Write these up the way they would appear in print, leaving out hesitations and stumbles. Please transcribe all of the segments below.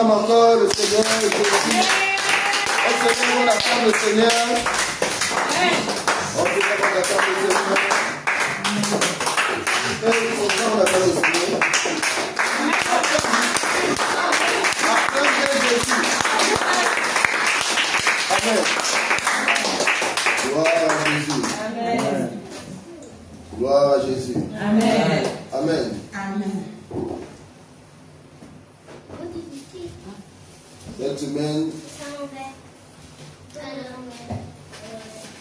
acclame encore le Seigneur Jésus. On acclame le Seigneur. On acclame le Seigneur. On acclame le Seigneur. Acclame Jésus. Amen. Gloire à Jésus. Amen. Gloire à Jésus. Amen. Amen. Amen.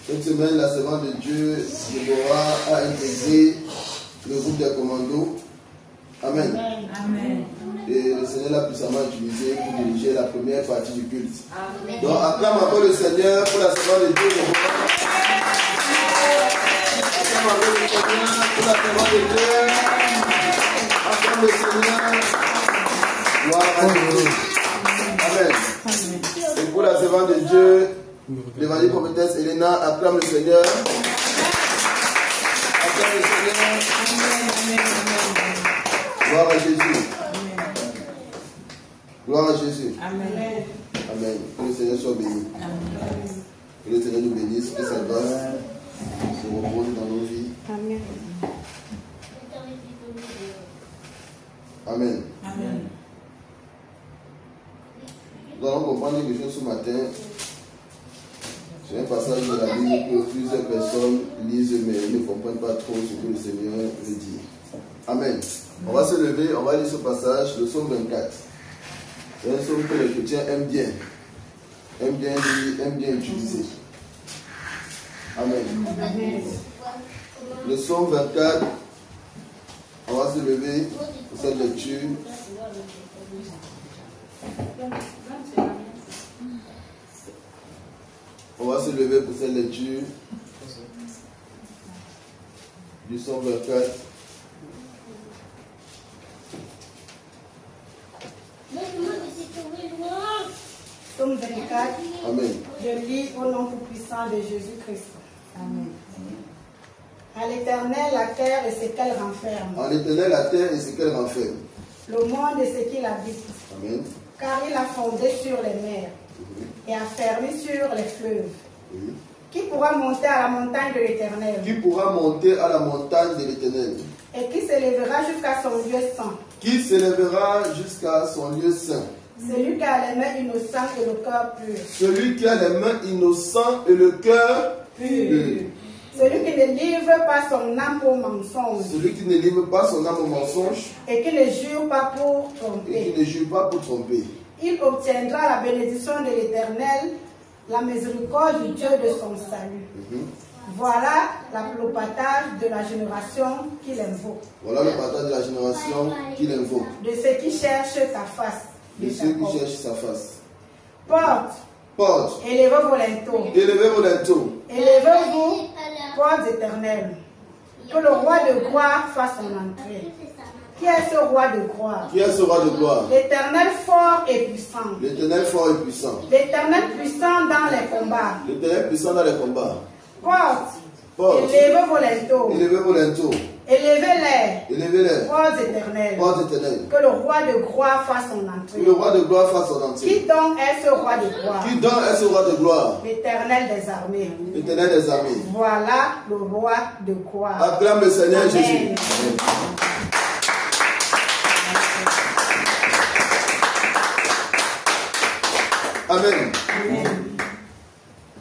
Cette semaine, la servante de Dieu, Déborah, a intégré le groupe des commandos. Amen. Amen. Et le Seigneur l'a puissamment utilisé pour diriger la première partie du culte. Amen. Donc, acclame encore le Seigneur pour la servante de Dieu, Déborah. Acclame encore le Seigneur pour la servante de Dieu. Acclame le Seigneur. Gloire à Dieu. Amen. Et pour la servante de Dieu, l'évangile prophétesse Elena, acclame le Seigneur. Acclame le Seigneur. Gloire à Jésus. Gloire à Jésus. Amen. Amen. Que le Seigneur soit béni. Amen. Que le Seigneur nous bénisse, que sa grâce se repose dans nos vies. Amen. Amen. Amen. Nous allons comprendre quelque chose ce matin. C'est un passage de la Bible que plusieurs personnes lisent mais ne comprennent pas trop ce que le Seigneur veut dire. Amen. On va se lever, on va lire ce passage, le psaume 24. C'est un psaume que les chrétiens aiment bien. Aiment bien lire, aiment bien utiliser. Amen. Le psaume 24, on va se lever pour cette lecture. On va se lever pour cette lecture du psaume 24. Psaume 24. Amen. Je lis au nom tout-puissant de Jésus-Christ. Amen. À l'Éternel, la terre et ce qu'elle renferme. En l'Éternel, la terre et ce qu'elle renferme. Le monde et ce qu'il habite. Amen. Car il a fondé sur les mers et a fermé sur les fleuves. Oui. Qui pourra monter à la montagne de l'Éternel? Qui pourra monter à la montagne de l'Éternel? Et qui s'élèvera jusqu'à son lieu saint? Qui s'élèvera jusqu'à son lieu saint? Celui qui a les mains innocentes et le cœur pur. Celui qui a les mains innocentes et le cœur pur. Celui qui ne livre pas son âme au mensonge. Celui qui ne livre pas son âme au mensonge. Et qui ne jure pas pour Et tromper. qui ne jure pas pour tromper. Il obtiendra la bénédiction de l'Éternel, la miséricorde du Dieu de son salut. Voilà le partage de la génération qu'il invoque. Voilà le partage de la génération qu'il invoque. De ceux qui cherchent ta face. De ceux qui cherchent sa face. Porte. Porte. Élevez vos linteaux. Élevez vos linteaux. Élevez-vous, portes éternelles. Que le roi de gloire fasse son entrée. Qui est ce roi de gloire? Qui est ce roi de gloire? L'Éternel fort et puissant. L'Éternel fort et puissant. L'Éternel puissant dans les combats. L'Éternel puissant dans les combats. Porte. Porte. Élevez vos linteaux. Élevez vos linteaux. Élevez-les. Élevez-les. Portes éternelles. Porte éternelle. Que le roi de gloire fasse son entrée. Que le roi de gloire fasse son entrée. Qui donc est ce roi de gloire? Qui donc est ce roi de gloire? L'Éternel des armées. L'Éternel des armées. Voilà le roi de gloire. Acclame le Seigneur Amen. Jésus. Amen. Amen.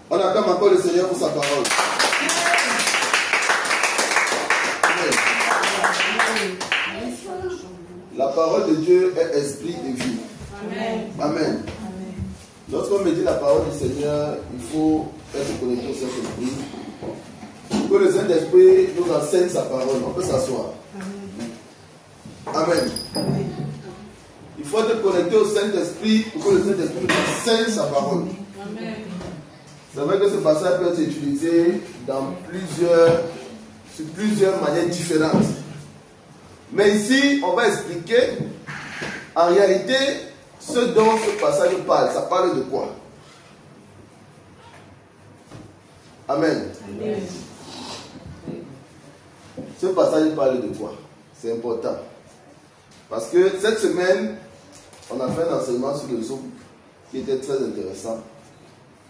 On acclame encore le Seigneur pour sa parole. Amen. La parole de Dieu est esprit et vie. Amen. Amen. Lorsqu'on médite la parole du Seigneur, il faut être connecté au Saint-Esprit. Que le Saint-Esprit nous enseigne sa parole. On peut s'asseoir. Amen. Il faut être connecté au Saint-Esprit pour que le Saint-Esprit nous enseigne sa parole. Amen. C'est vrai que ce passage peut être utilisé sur plusieurs manières différentes. Mais ici, on va expliquer en réalité ce dont ce passage parle. Ça parle de quoi? Amen. Amen. Ce passage parle de quoi? C'est important. Parce que cette semaine, On a fait un enseignement sur le Zoom qui était très intéressant.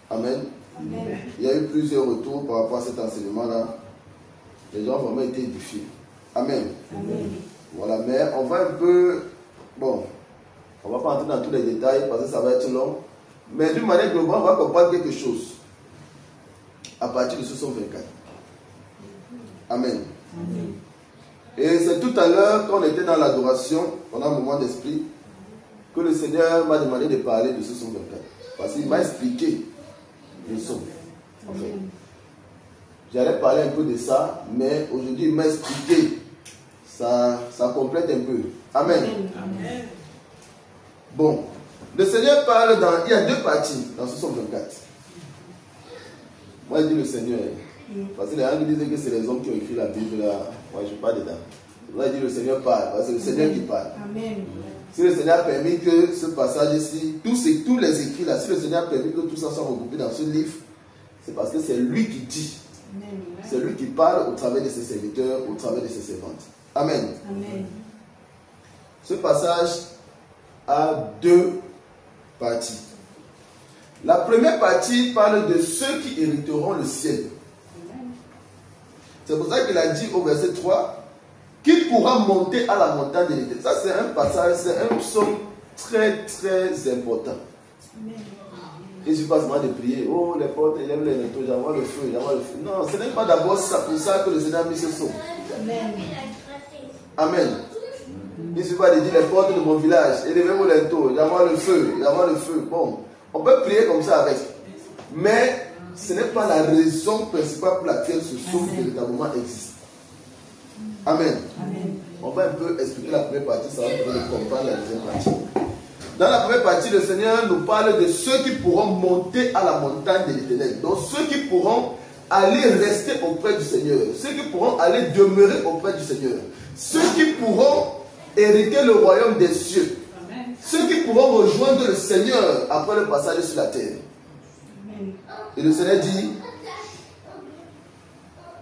Amen. Amen. Il y a eu plusieurs retours par rapport à cet enseignement-là. Les gens ont vraiment été édifiés. Amen. Amen. Voilà, mais on va un peu... Bon, on ne va pas entrer dans tous les détails parce que ça va être long. Mais d'une manière globale, on va comprendre quelque chose. À partir de ce psaume 24. Amen. Amen. Et c'est tout à l'heure, quand on était dans l'adoration, pendant un moment d'esprit, que le Seigneur m'a demandé de parler de ce psaume 24. Parce qu'il m'a expliqué le psaume. En fait. J'allais parler un peu de ça, mais aujourd'hui il m'a expliqué. Ça complète un peu. Amen. Amen. Bon, le Seigneur parle dans... Il y a deux parties dans ce psaume 24. Moi je dis le Seigneur. Parce que les gens disent que c'est les hommes qui ont écrit la Bible là. Moi je ne suis pas dedans. Moi je dis le Seigneur parle. Parce que c'est le Seigneur qui parle. Amen. Si le Seigneur a permis que ce passage ici, tous les écrits là, si le Seigneur a permis que tout ça soit regroupé dans ce livre, c'est parce que c'est lui qui dit. C'est lui qui parle au travers de ses serviteurs, au travers de ses servantes. Amen. Amen. Ce passage a deux parties. La première partie parle de ceux qui hériteront le ciel. C'est pour ça qu'il a dit au verset 3, qui pourra monter à la montagne de l'Éternel. Ça c'est un passage, c'est un psaume très très important. Il ne suffit pas seulement de prier, oh les portes, élève les linteaux, j'envoie le feu, j'envoie le feu. Non, ce n'est pas d'abord ça, pour ça que le Seigneur a mis ce psaume. Amen. Amen. Il ne suffit pas de dire les portes de mon village, élevez vos linteaux, j'envoie le feu, j'envoie le feu. Bon, on peut prier comme ça avec. Mais ce n'est pas la raison principale pour laquelle ce psaume véritablement existe. Amen. Amen. On va un peu expliquer la première partie, ça va permettre de comprendre la deuxième partie. Dans la première partie, le Seigneur nous parle de ceux qui pourront monter à la montagne de l'Éternel. Donc ceux qui pourront aller rester auprès du Seigneur. Ceux qui pourront aller demeurer auprès du Seigneur. Ceux qui pourront hériter le royaume des cieux. Amen. Ceux qui pourront rejoindre le Seigneur après le passage sur la terre. Amen. Et le Seigneur dit,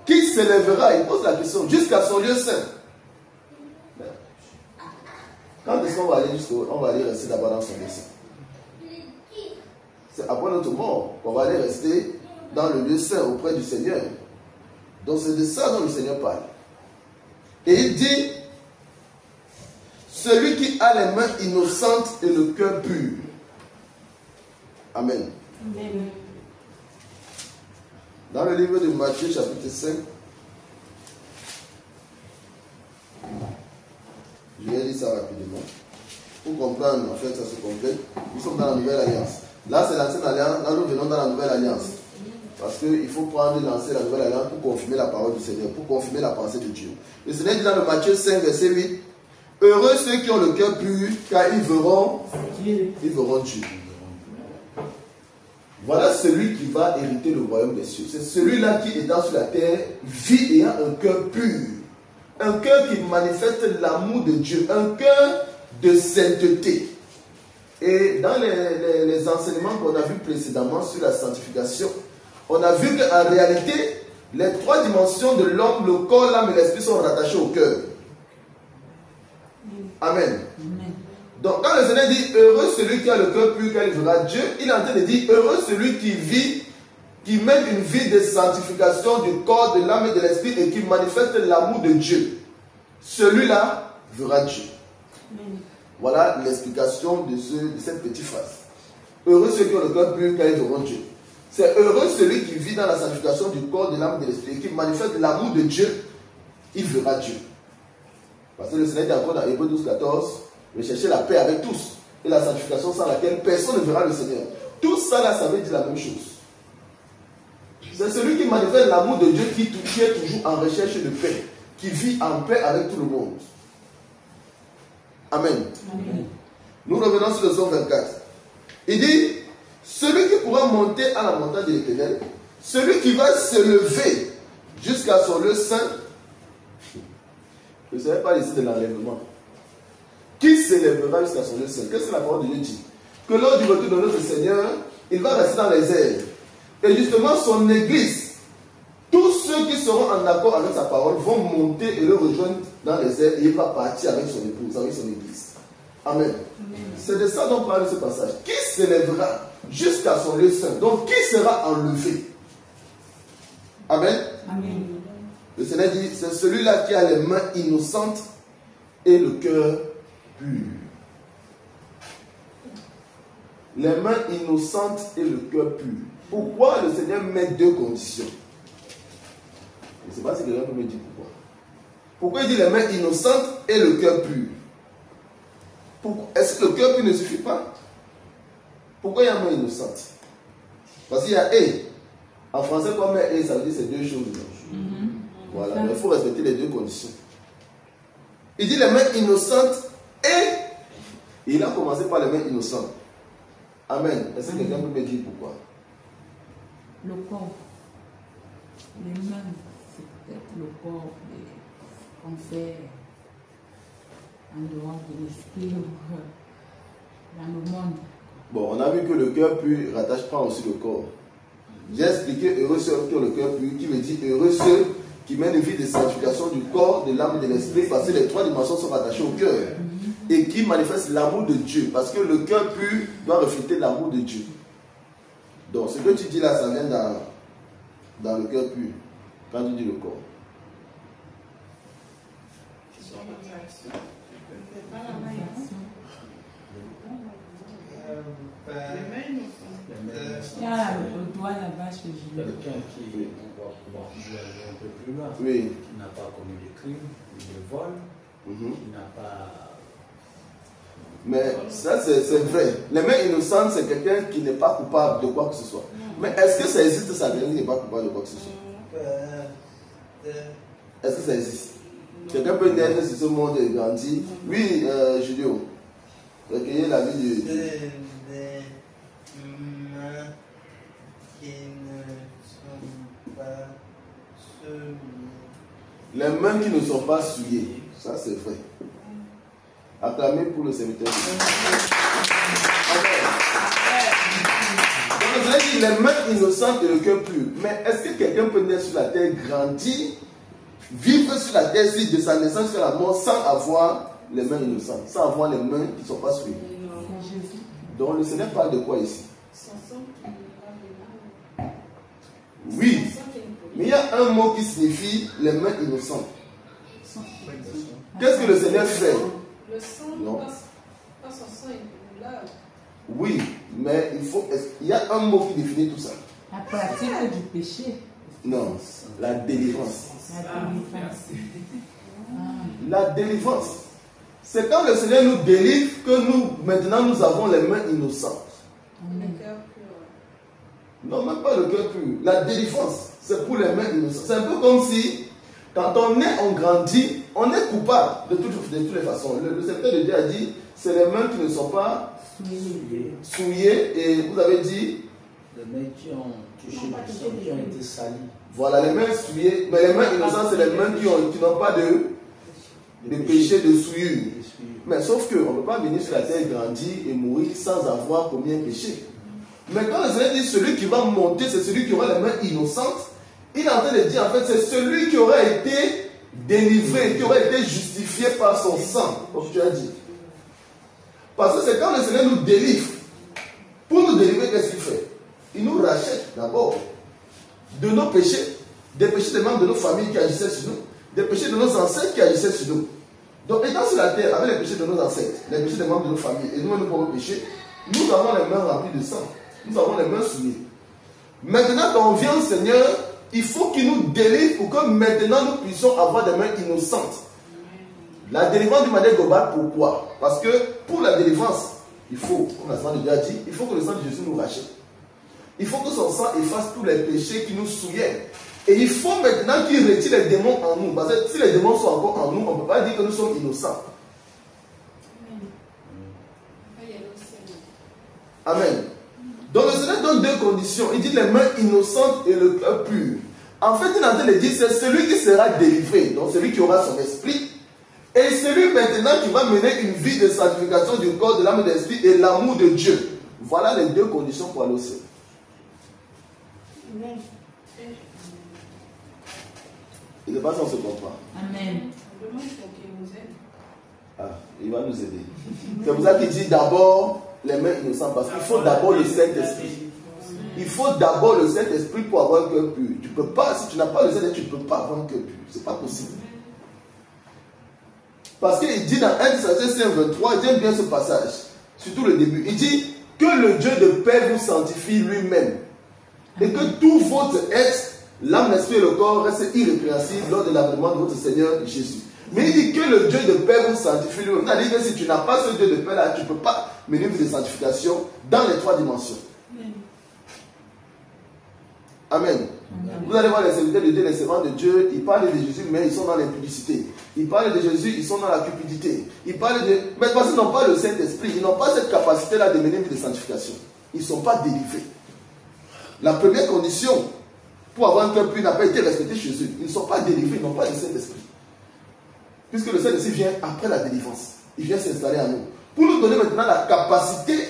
qui s'élèvera, il pose la question, jusqu'à son lieu saint. Quand est-ce qu'on va aller jusqu'au, on va aller rester d'abord dans son lieu saint. C'est après notre mort qu'on va aller rester dans le lieu saint auprès du Seigneur. Donc c'est de ça dont le Seigneur parle. Et il dit, celui qui a les mains innocentes et le cœur pur. Amen. Amen. Dans le livre de Matthieu chapitre 5, je vais lire ça rapidement. Pour comprendre, en fait, ça se complète. Nous sommes dans la nouvelle alliance. Là, c'est l'ancienne alliance. Là, nous venons dans la nouvelle alliance. Parce qu'il faut prendre et lancer la nouvelle alliance pour confirmer la parole du Seigneur, pour confirmer la pensée de Dieu. Le Seigneur dit dans le Matthieu 5, verset 8, heureux ceux qui ont le cœur pur, car ils verront Dieu. Voilà celui qui va hériter le royaume des cieux. C'est celui-là qui, étant sur la terre, vit ayant un cœur pur. Un cœur qui manifeste l'amour de Dieu. Un cœur de sainteté. Et dans les enseignements qu'on a vus précédemment sur la sanctification, on a vu qu'en réalité, les trois dimensions de l'homme, le corps, l'âme et l'esprit sont rattachés au cœur. Amen. Amen. Donc quand le Seigneur dit heureux celui qui a le cœur pur car il verra Dieu, il est en train de dire heureux celui qui vit, qui mène une vie de sanctification du corps, de l'âme et de l'esprit et qui manifeste l'amour de Dieu. Celui-là verra Dieu. Amen. Voilà l'explication de cette petite phrase. Heureux ceux qui ont le cœur pur car ils verront Dieu. C'est heureux celui qui vit dans la sanctification du corps, de l'âme et de l'esprit et qui manifeste l'amour de Dieu, il verra Dieu. Parce que le Seigneur dit encore dans Hébreux 12, 14, rechercher la paix avec tous et la sanctification sans laquelle personne ne verra le Seigneur. Tout ça là, ça veut dire la même chose. C'est celui qui manifeste l'amour de Dieu qui est toujours en recherche de paix, qui vit en paix avec tout le monde. Amen. Amen. Nous revenons sur le psaume 24. Il dit, celui qui pourra monter à la montagne de l'Éternel, celui qui va se lever jusqu'à son lieu saint, je ne savais pas ici de l'enlèvement. Qui s'élèvera jusqu'à son lieu saint? Qu'est-ce que la parole de Dieu dit? Que lors du retour de notre Seigneur, il va rester dans les airs. Et justement, son église, tous ceux qui seront en accord avec sa parole vont monter et le rejoindre dans les airs et il va partir avec son épouse, avec son église. Amen. C'est de ça dont parle ce passage. Qui s'élèvera jusqu'à son lieu saint? Donc, qui sera enlevé? Amen. Amen. Le Seigneur dit, c'est celui-là qui a les mains innocentes et le cœur pur. Les mains innocentes et le cœur pur. Pourquoi le Seigneur met deux conditions? Je ne sais pas si quelqu'un peut me dire pourquoi. Pourquoi il dit les mains innocentes et le cœur pur? Est-ce que le cœur pur ne suffit pas? Pourquoi il y a main innocente? Parce qu'il y a et. En français, comme et, ça veut dire c'est deux choses. Voilà, mais il faut respecter les deux conditions. Il dit les mains innocentes et il a commencé par les mains innocentes. Amen. Est-ce que quelqu'un peut me dire pourquoi? Le corps. Les mains, c'est peut-être le corps qu'on fait en dehors de l'esprit ou dans le monde. Bon, on a vu que le cœur pur rattache pas aussi le corps. J'ai expliqué heureux ceux qui ont le cœur pur, qui me dit heureux ceux qui mènent une vie de sanctification du corps, de l'âme et de l'esprit, parce que les trois dimensions sont rattachées au cœur. Et qui manifestent l'amour de Dieu, parce que le cœur pur doit refléter l'amour de Dieu. Donc ce que tu dis là, ça vient dans le cœur pur, quand tu dis le corps. Il y a le doigt là-bas chez Julien. Quelqu'un qui va aller un peu plus loin, Oui. qui n'a pas commis de crime, de vol, qui n'a pas... Mais ça c'est vrai. Les mains innocentes, c'est quelqu'un qui n'est pas coupable de quoi que ce soit. Mais est-ce que ça existe, ça, quelqu'un qui n'est pas coupable de quoi que ce soit? Est-ce que ça existe? Quelqu'un peut naître sur ce monde et grandir? Oui, Julio. Recueillez la vie de... Les mains qui ne sont pas souillées. Ça c'est vrai. Acclamez pour le serviteur. Donc vous avez dit les mains innocentes et le cœur pur. Mais est-ce que quelqu'un peut naître sur la terre, grandir, vivre sur la terre, de sa naissance jusqu'à la mort, sans avoir les mains innocentes, sans avoir les mains qui ne sont pas souillées? Donc le Seigneur parle de quoi ici? Oui, mais il y a un mot qui signifie les mains innocentes. Qu'est-ce que le Seigneur fait? Le sang Non. passe son sang et là. Oui, mais il y a un mot qui définit tout ça. La pratique du péché. Non, la délivrance. La délivrance. La délivrance. C'est quand le Seigneur nous délivre que maintenant nous avons les mains innocentes. Le cœur pur. Non, même pas le cœur pur. La délivrance, c'est pour les mains innocentes. C'est un peu comme si, quand on grandit, on est coupable de toutes les façons. Le serviteur de Dieu a dit, c'est les mains qui ne sont pas souillées. Et vous avez dit, les mains qui ont touché le sang, qui ont été salies. voilà, les mains souillées. Mais les mains innocentes, c'est les mains qui n'ont pas de péché, de souillure. Mais sauf qu'on ne peut pas venir sur la terre grandir et mourir sans avoir commis un péché. Mais quand le Seigneur dit celui qui va monter, c'est celui qui aura les mains innocentes, il est en train de dire en fait c'est celui qui aura été délivré, qui aura été justifié par son sang, comme tu as dit. Parce que c'est quand le Seigneur nous délivre. Pour nous délivrer, qu'est-ce qu'il fait? Il nous rachète d'abord de nos péchés, des péchés des membres de nos familles qui agissaient sur nous, des péchés de nos ancêtres qui agissaient sur nous. Donc étant sur la terre avec les péchés de nos ancêtres, les péchés des membres de nos familles et nous-mêmes nos propres péchés, nous avons les mains remplies de sang. Nous avons les mains souillées. Maintenant, quand on vient au Seigneur, il faut qu'il nous délivre pour que maintenant nous puissions avoir des mains innocentes. La délivrance d'une manière globale, pourquoi? Parce que pour la délivrance, il faut, comme la Sainte de Dieu a dit, il faut que le sang de Jésus nous rachète. Il faut que son sang efface tous les péchés qui nous souillaient. Et il faut maintenant qu'il retire les démons en nous. Parce que si les démons sont encore en nous, on ne peut pas dire que nous sommes innocents. Amen. Donc le Seigneur donne deux conditions. Il dit les mains innocentes et le cœur pur. En fait, il est en train de dire c'est celui qui sera délivré, donc celui qui aura son esprit, et celui maintenant qui va mener une vie de sanctification du corps, de l'âme et de l'esprit et l'amour de Dieu. Voilà les deux conditions pour aller au ciel. Amen. Il ne pas si on se comprend. Amen. On demande pour qu'il nous aide. Ah, il va nous aider. C'est pour ça qu'il dit d'abord les mains innocentes, parce qu'il faut d'abord le Saint-Esprit. Il faut d'abord le Saint-Esprit pour avoir un cœur pur. Tu peux pas, si tu n'as pas le Saint-Esprit, tu ne peux pas avoir un cœur pur. C'est pas possible. Parce qu'il dit dans 1 Thessaloniciens 23, j'aime bien ce passage, surtout le début. Il dit que le Dieu de paix vous sanctifie lui-même. Et que tout votre être, l'âme, l'esprit et le corps restent irrépréhensibles lors de l'avènement de votre Seigneur Jésus. Mais il dit que le Dieu de paix vous sanctifie lui-même. C'est-à-dire que si tu n'as pas ce Dieu de paix là, tu ne peux pas mener de sanctification dans les 3 dimensions. Amen. Vous allez voir les serviteurs de Dieu, les servants de Dieu, ils parlent de Jésus, mais ils sont dans l'impudicité. Ils parlent de Jésus, ils sont dans la cupidité. Ils parlent de... Mais parce qu'ils n'ont pas le Saint-Esprit, ils n'ont pas cette capacité-là de mener une vie de sanctification. Ils ne sont pas délivrés. La première condition pour avoir un cœur pur n'a pas été respectée chez eux. Ils ne sont pas délivrés, ils n'ont pas le Saint-Esprit. Puisque le Saint-Esprit vient après la délivrance. Il vient s'installer à nous. Pour nous donner maintenant la capacité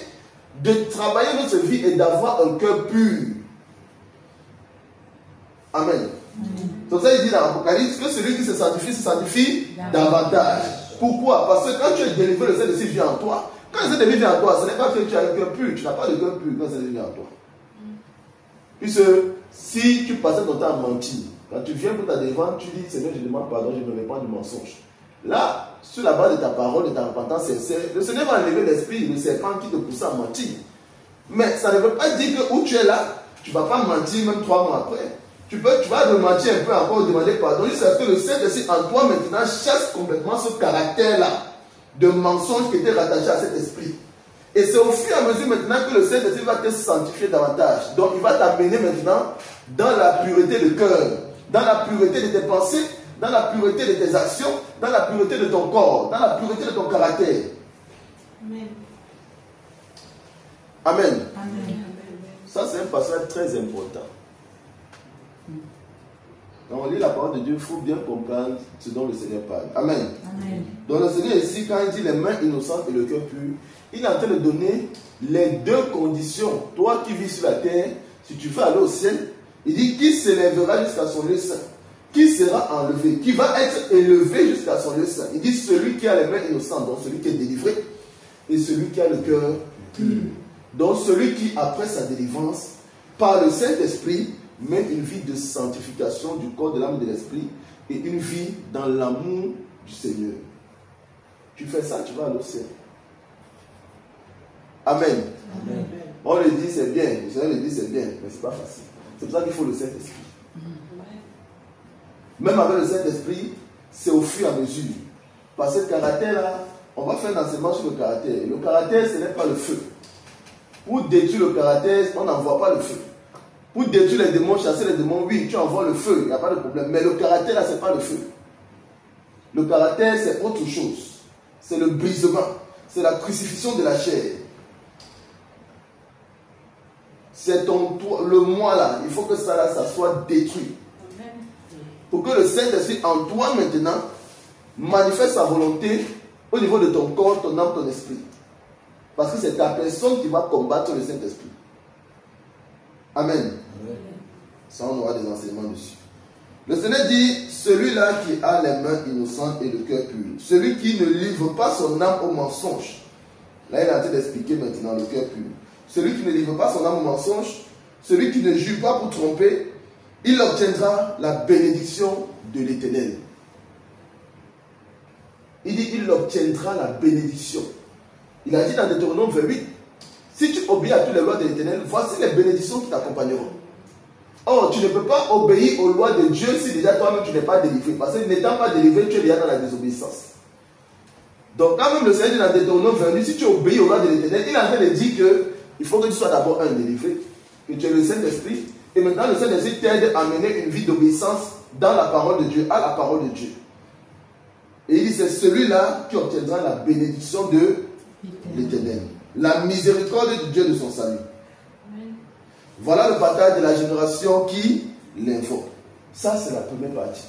de travailler notre vie et d'avoir un cœur pur. Amen. C'est pour ça qu'il dit dans l'Apocalypse que celui qui se sanctifie davantage. Pourquoi? Parce que quand tu es délivré, le Saint-Esprit vient en toi. Quand le Saint-Esprit vient en toi, ce n'est pas que tu as un cœur pur. Tu n'as pas de cœur pur quand le Saint-Esprit vient en toi. Puisque si tu passais ton temps à mentir, quand tu viens pour ta défense, tu dis Seigneur, je demande pardon, je me répands du mensonge. Là, sur la base de ta parole, de ta repentance sincère, le Seigneur va enlever l'esprit, le serpent qui te pousse à mentir. Mais ça ne veut pas dire que où tu es là, tu ne vas pas mentir même 3 mois après. Tu vas mentir un peu encore, demander pardon, jusqu'à ce que le Saint-Esprit en toi maintenant chasse complètement ce caractère-là de mensonge qui était rattaché à cet esprit. Et c'est au fur et à mesure maintenant que le Saint-Esprit va te sanctifier davantage. Donc il va t'amener maintenant dans la pureté de cœur, dans la pureté de tes pensées, dans la pureté de tes actions, dans la pureté de ton corps, dans la pureté de ton caractère. Amen. Amen. Amen. Ça c'est un passage très important. Quand on lit la parole de Dieu, il faut bien comprendre ce dont le Seigneur parle. Amen. Amen. Donc le Seigneur ici, quand il dit les mains innocentes et le cœur pur, il est en train de donner les 2 conditions. Toi qui vis sur la terre, si tu veux aller au ciel, il dit qui s'élèvera jusqu'à son lieu saint, qui sera enlevé, qui va être élevé jusqu'à son lieu saint. Il dit celui qui a les mains innocentes, donc celui qui est délivré, et celui qui a le cœur pur. Donc celui qui, après sa délivrance, par le Saint-Esprit, mène une vie de sanctification du corps, de l'âme et de l'esprit, et une vie dans l'amour du Seigneur. Tu fais ça, tu vas aller au ciel. Amen. Amen. On le dit, c'est bien. Le Seigneur le dit, c'est bien, mais c'est pas facile. C'est pour ça qu'il faut le Saint-Esprit. Même avec le Saint-Esprit, c'est au fur et à mesure. Parce que ce caractère-là, on va faire un enseignement sur le caractère. Le caractère, ce n'est pas le feu. Pour détruire le caractère, on n'envoie pas le feu. Pour détruire les démons, chasser les démons, oui, tu envoies le feu, il n'y a pas de problème. Mais le caractère, là, ce n'est pas le feu. Le caractère, c'est autre chose. C'est le brisement. C'est la crucifixion de la chair. C'est le moi là. Il faut que ça là, ça soit détruit. Pour que le Saint-Esprit en toi maintenant manifeste sa volonté au niveau de ton corps, ton âme, ton esprit. Parce que c'est ta personne qui va combattre le Saint-Esprit. Amen. Ça, on aura des enseignements dessus. Le Seigneur dit, celui-là qui a les mains innocentes et le cœur pur, celui qui ne livre pas son âme au mensonge. Là, il est en train d'expliquer maintenant le cœur pur. Celui qui ne livre pas son âme au mensonge, celui qui ne jure pas pour tromper, il obtiendra la bénédiction de l'Éternel. Il dit, il obtiendra la bénédiction. Il a dit dans Deutéronome 28, si tu obéis à toutes les lois de l'Éternel, voici les bénédictions qui t'accompagneront. Or, tu ne peux pas obéir aux lois de Dieu si déjà toi-même tu n'es pas délivré. Parce que n'étant pas délivré, tu es déjà dans la désobéissance. Donc, quand même le Seigneur dit dans Deutéronome 28, si tu obéis aux lois de l'Éternel, il est en train de dire qu'il faut que tu sois d'abord un délivré, que tu aies le Saint-Esprit, et maintenant le Saint-Esprit t'aide à mener une vie d'obéissance dans la parole de Dieu, à la parole de Dieu. Et il dit, c'est celui-là qui obtiendra la bénédiction de l'Éternel. La miséricorde de Dieu de son salut. Amen. Voilà le partage de la génération qui l'invoque. Ça, c'est la première partie.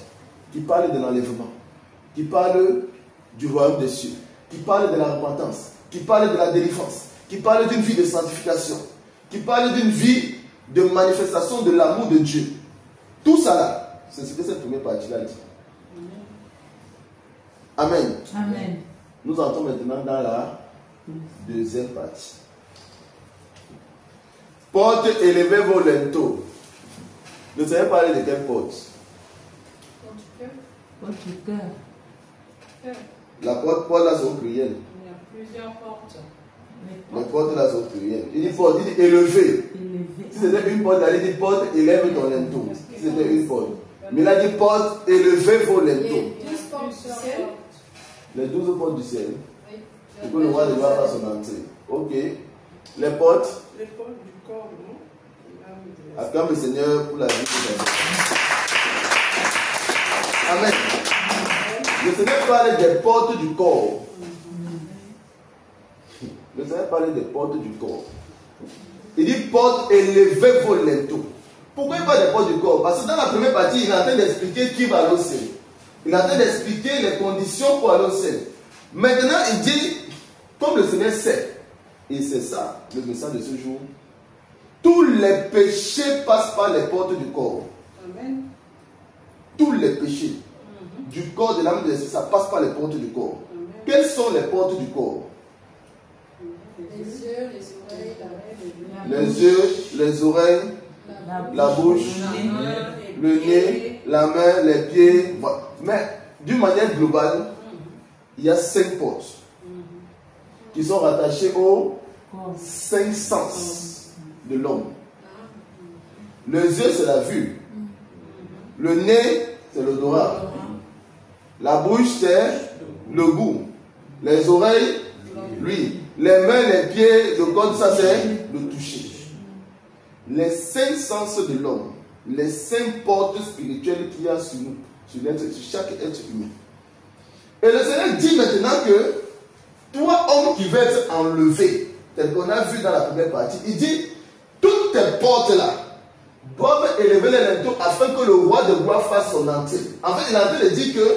Qui parle de l'enlèvement. Qui parle du royaume des cieux. Qui parle de la repentance. Qui parle de la délivrance. Qui parle d'une vie de sanctification. Qui parle d'une vie de manifestation de l'amour de Dieu. Tout ça là, c'est ce que cette première partie-là dit. Amen. Amen. Nous entrons maintenant dans la deuxième partie. Porte élevée volento. Ne savez parler de quelle porte? Porte du cœur. La porte là sont plurielles. Il y a plusieurs portes. Les portes là sont plurielles. Il dit porte, il dit élevé. Si c'était une porte, il dit porte, élève ton lento. Si c'était une porte. Mais il a dit porte, élevée volento. Les 12 portes du ciel. Les 12 portes du ciel. Oui. Et que le roi devra faire son entrée. Ok. Les portes. Les portes du corps, non? Acclame le Seigneur pour la vie de ta vie. Amen. Le Seigneur parle des portes du corps. Le Seigneur parle des portes du corps. Il dit porte élevée volento. Pourquoi il parle des portes du corps? Parce que dans la première partie, il est en train d'expliquer qui va aller au ciel. Il est en train d'expliquer les conditions pour aller au ciel. Maintenant, il dit, comme le Seigneur sait, et c'est ça le message de ce jour, tous les péchés passent par les portes du corps. Amen. Tous les péchés du corps, de l'âme, de l'esprit, ça passe par les portes du corps. Amen. Quelles sont les portes du corps? Les yeux, les oreilles, Les yeux, les oreilles, la bouche, le nez, la main, les pieds. Voilà. Mais d'une manière globale, il y a 5 portes qui sont rattachées aux 5 sens de l'homme. Les yeux, c'est la vue. Le nez, c'est l'odorat. La bouche, c'est le goût. Les oreilles, lui. Les mains, les pieds, le corps, ça, c'est le toucher. Les 5 sens de l'homme, les 5 portes spirituelles qu'il y a sur nous, sur chaque être humain. Et le Seigneur dit maintenant que toi, homme qui veut être enlevé, tel qu'on a vu dans la première partie, il dit toutes tes portes-là doivent élever les linteaux afin que le roi de gloire fasse son entrée. En fait, il est en train de dire que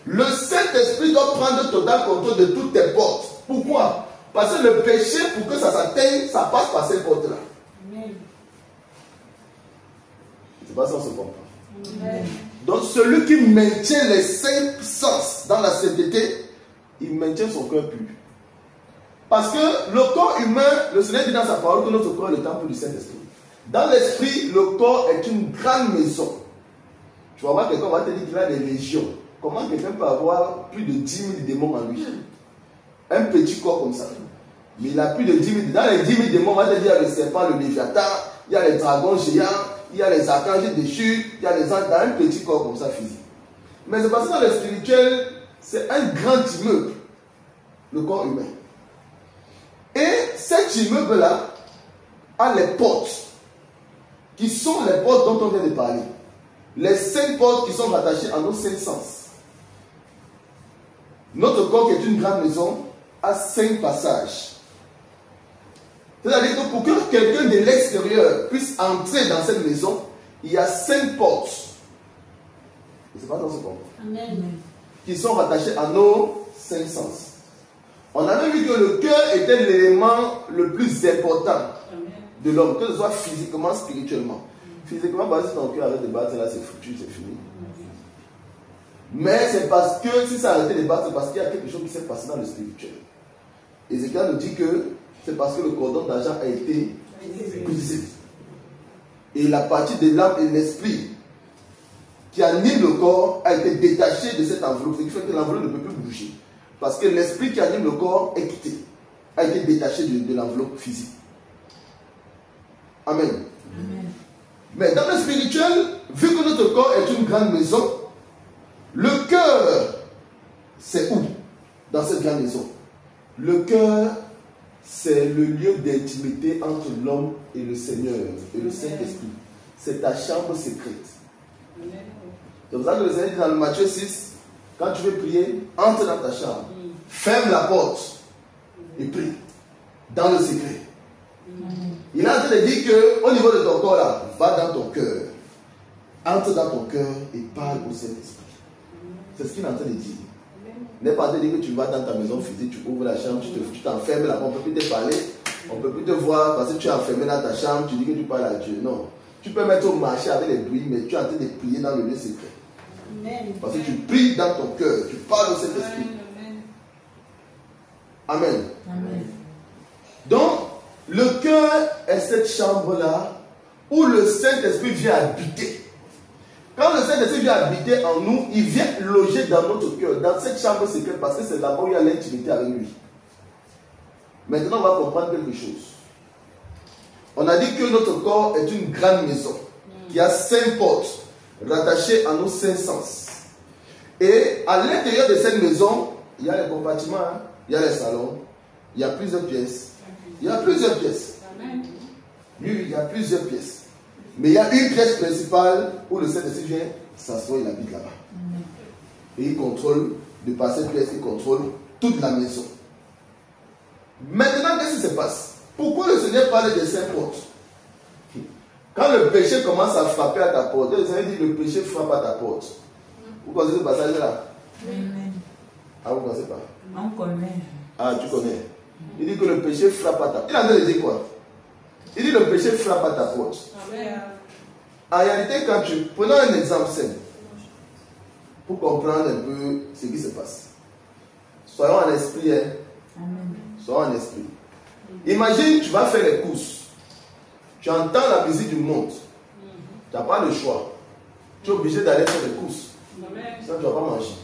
le Saint-Esprit doit prendre total contrôle de toutes tes portes. Pourquoi? Parce que le péché, pour que ça s'atteigne, ça passe par ces portes-là. C'est pas ça, on se comprend. Amen. Donc, celui qui maintient les 5 sens dans la sainteté, il maintient son cœur pur. Parce que le corps humain, le Seigneur dit dans sa parole que notre corps est le temple du Saint-Esprit. Dans l'esprit, le corps est une grande maison. Tu vas voir quelqu'un va te dire qu'il a des légions. Comment quelqu'un peut avoir plus de 10 000 démons en lui? Un petit corps comme ça. Mais il a plus de 10 000. Dans les 10 000 démons, on va te dire il y a le serpent, le léviathan, il y a les dragons géants, il y a les archanges déchus, il y a les anges dans un petit corps comme ça physique. Mais c'est parce que dans le spirituel, c'est un grand immeuble, le corps humain. Et cet immeuble-là a les portes, qui sont les portes dont on vient de parler. Les 5 portes qui sont rattachées à nos 5 sens. Notre corps, qui est une grande maison, a 5 passages. C'est-à-dire que pour que quelqu'un de l'extérieur puisse entrer dans cette maison, il y a 5 portes. C'est pas dans ce corps. Qui sont rattachées à nos 5 sens. On avait vu que le cœur était l'élément le plus important de l'homme, que ce soit physiquement, spirituellement. Physiquement, parce que ton cœur arrête de battre, là c'est foutu, c'est fini. Mais c'est parce que si ça arrêtait de battre, c'est parce qu'il y a quelque chose qui s'est passé dans le spirituel. Ézéchiel nous dit que c'est parce que le cordon d'argent a été brisé. Et la partie de l'âme et de l'esprit qui anime le corps a été détachée de cette enveloppe. Ce qui fait que l'enveloppe ne peut plus bouger. Parce que l'esprit qui anime le corps est quitté, a été détaché de l'enveloppe physique. Amen. Amen. Mais dans le spirituel, vu que notre corps est une grande maison, le cœur, c'est où? Dans cette grande maison. Le cœur, c'est le lieu d'intimité entre l'homme et le Seigneur et le Saint-Esprit. C'est ta chambre secrète. C'est pour ça que le Seigneur dit dans le Matthieu 6, quand tu veux prier, entre dans ta chambre, ferme la porte et prie dans le secret. Il est en train de dire qu'au niveau de ton corps là, va dans ton cœur, entre dans ton cœur et parle au Saint-Esprit. C'est ce qu'il est en train de dire. N'est pas en train de dire que tu vas dans ta maison physique, tu ouvres la chambre, tu t'enfermes là, on ne peut plus te parler, on ne peut plus te voir parce que tu es enfermé dans ta chambre, tu dis que tu parles à Dieu. Non. Tu peux mettre au marché avec les bruits, mais tu es en train de prier dans le lieu secret. Parce que tu pries dans ton cœur, tu parles au Saint-Esprit. Amen. Amen. Donc, le cœur est cette chambre-là où le Saint-Esprit vient habiter. Quand le Saint-Esprit vient habiter en nous, il vient loger dans notre cœur, dans cette chambre secrète, parce que c'est là-bas où il y a l'intimité avec lui. Maintenant, on va comprendre quelque chose. On a dit que notre corps est une grande maison qui a 5 portes rattachées à nos 5 sens. Et à l'intérieur de cette maison, il y a les compartiments, hein, il y a les salons, il y a plusieurs pièces. Il y a plusieurs pièces. Oui, il y a plusieurs pièces. Mais il y a une pièce principale où le Saint-Esprit vient s'asseoir, il habite là-bas. Et il contrôle, de par cette pièce, il contrôle toute la maison. Maintenant, qu'est-ce qui se passe? Pourquoi le Seigneur parle des 5 portes? Quand le péché commence à frapper à ta porte, le Seigneur dit le péché frappe à ta porte. Vous connaissez ce passage-là? Ah, vous ne connaissez pas? On connaît. Ah, tu connais. Il dit que le péché frappe à ta porte. Il a en train de dire quoi? Il dit le péché frappe à ta porte. Amen. En réalité, quand tu... Prenons un exemple simple pour comprendre un peu ce qui se passe. Soyons en esprit, hein? Amen. Soyons en esprit. Imagine, tu vas faire les courses. Tu entends la musique du monde. Tu n'as pas le choix. Tu es obligé d'aller faire les courses. Sinon, tu ne vas pas manger.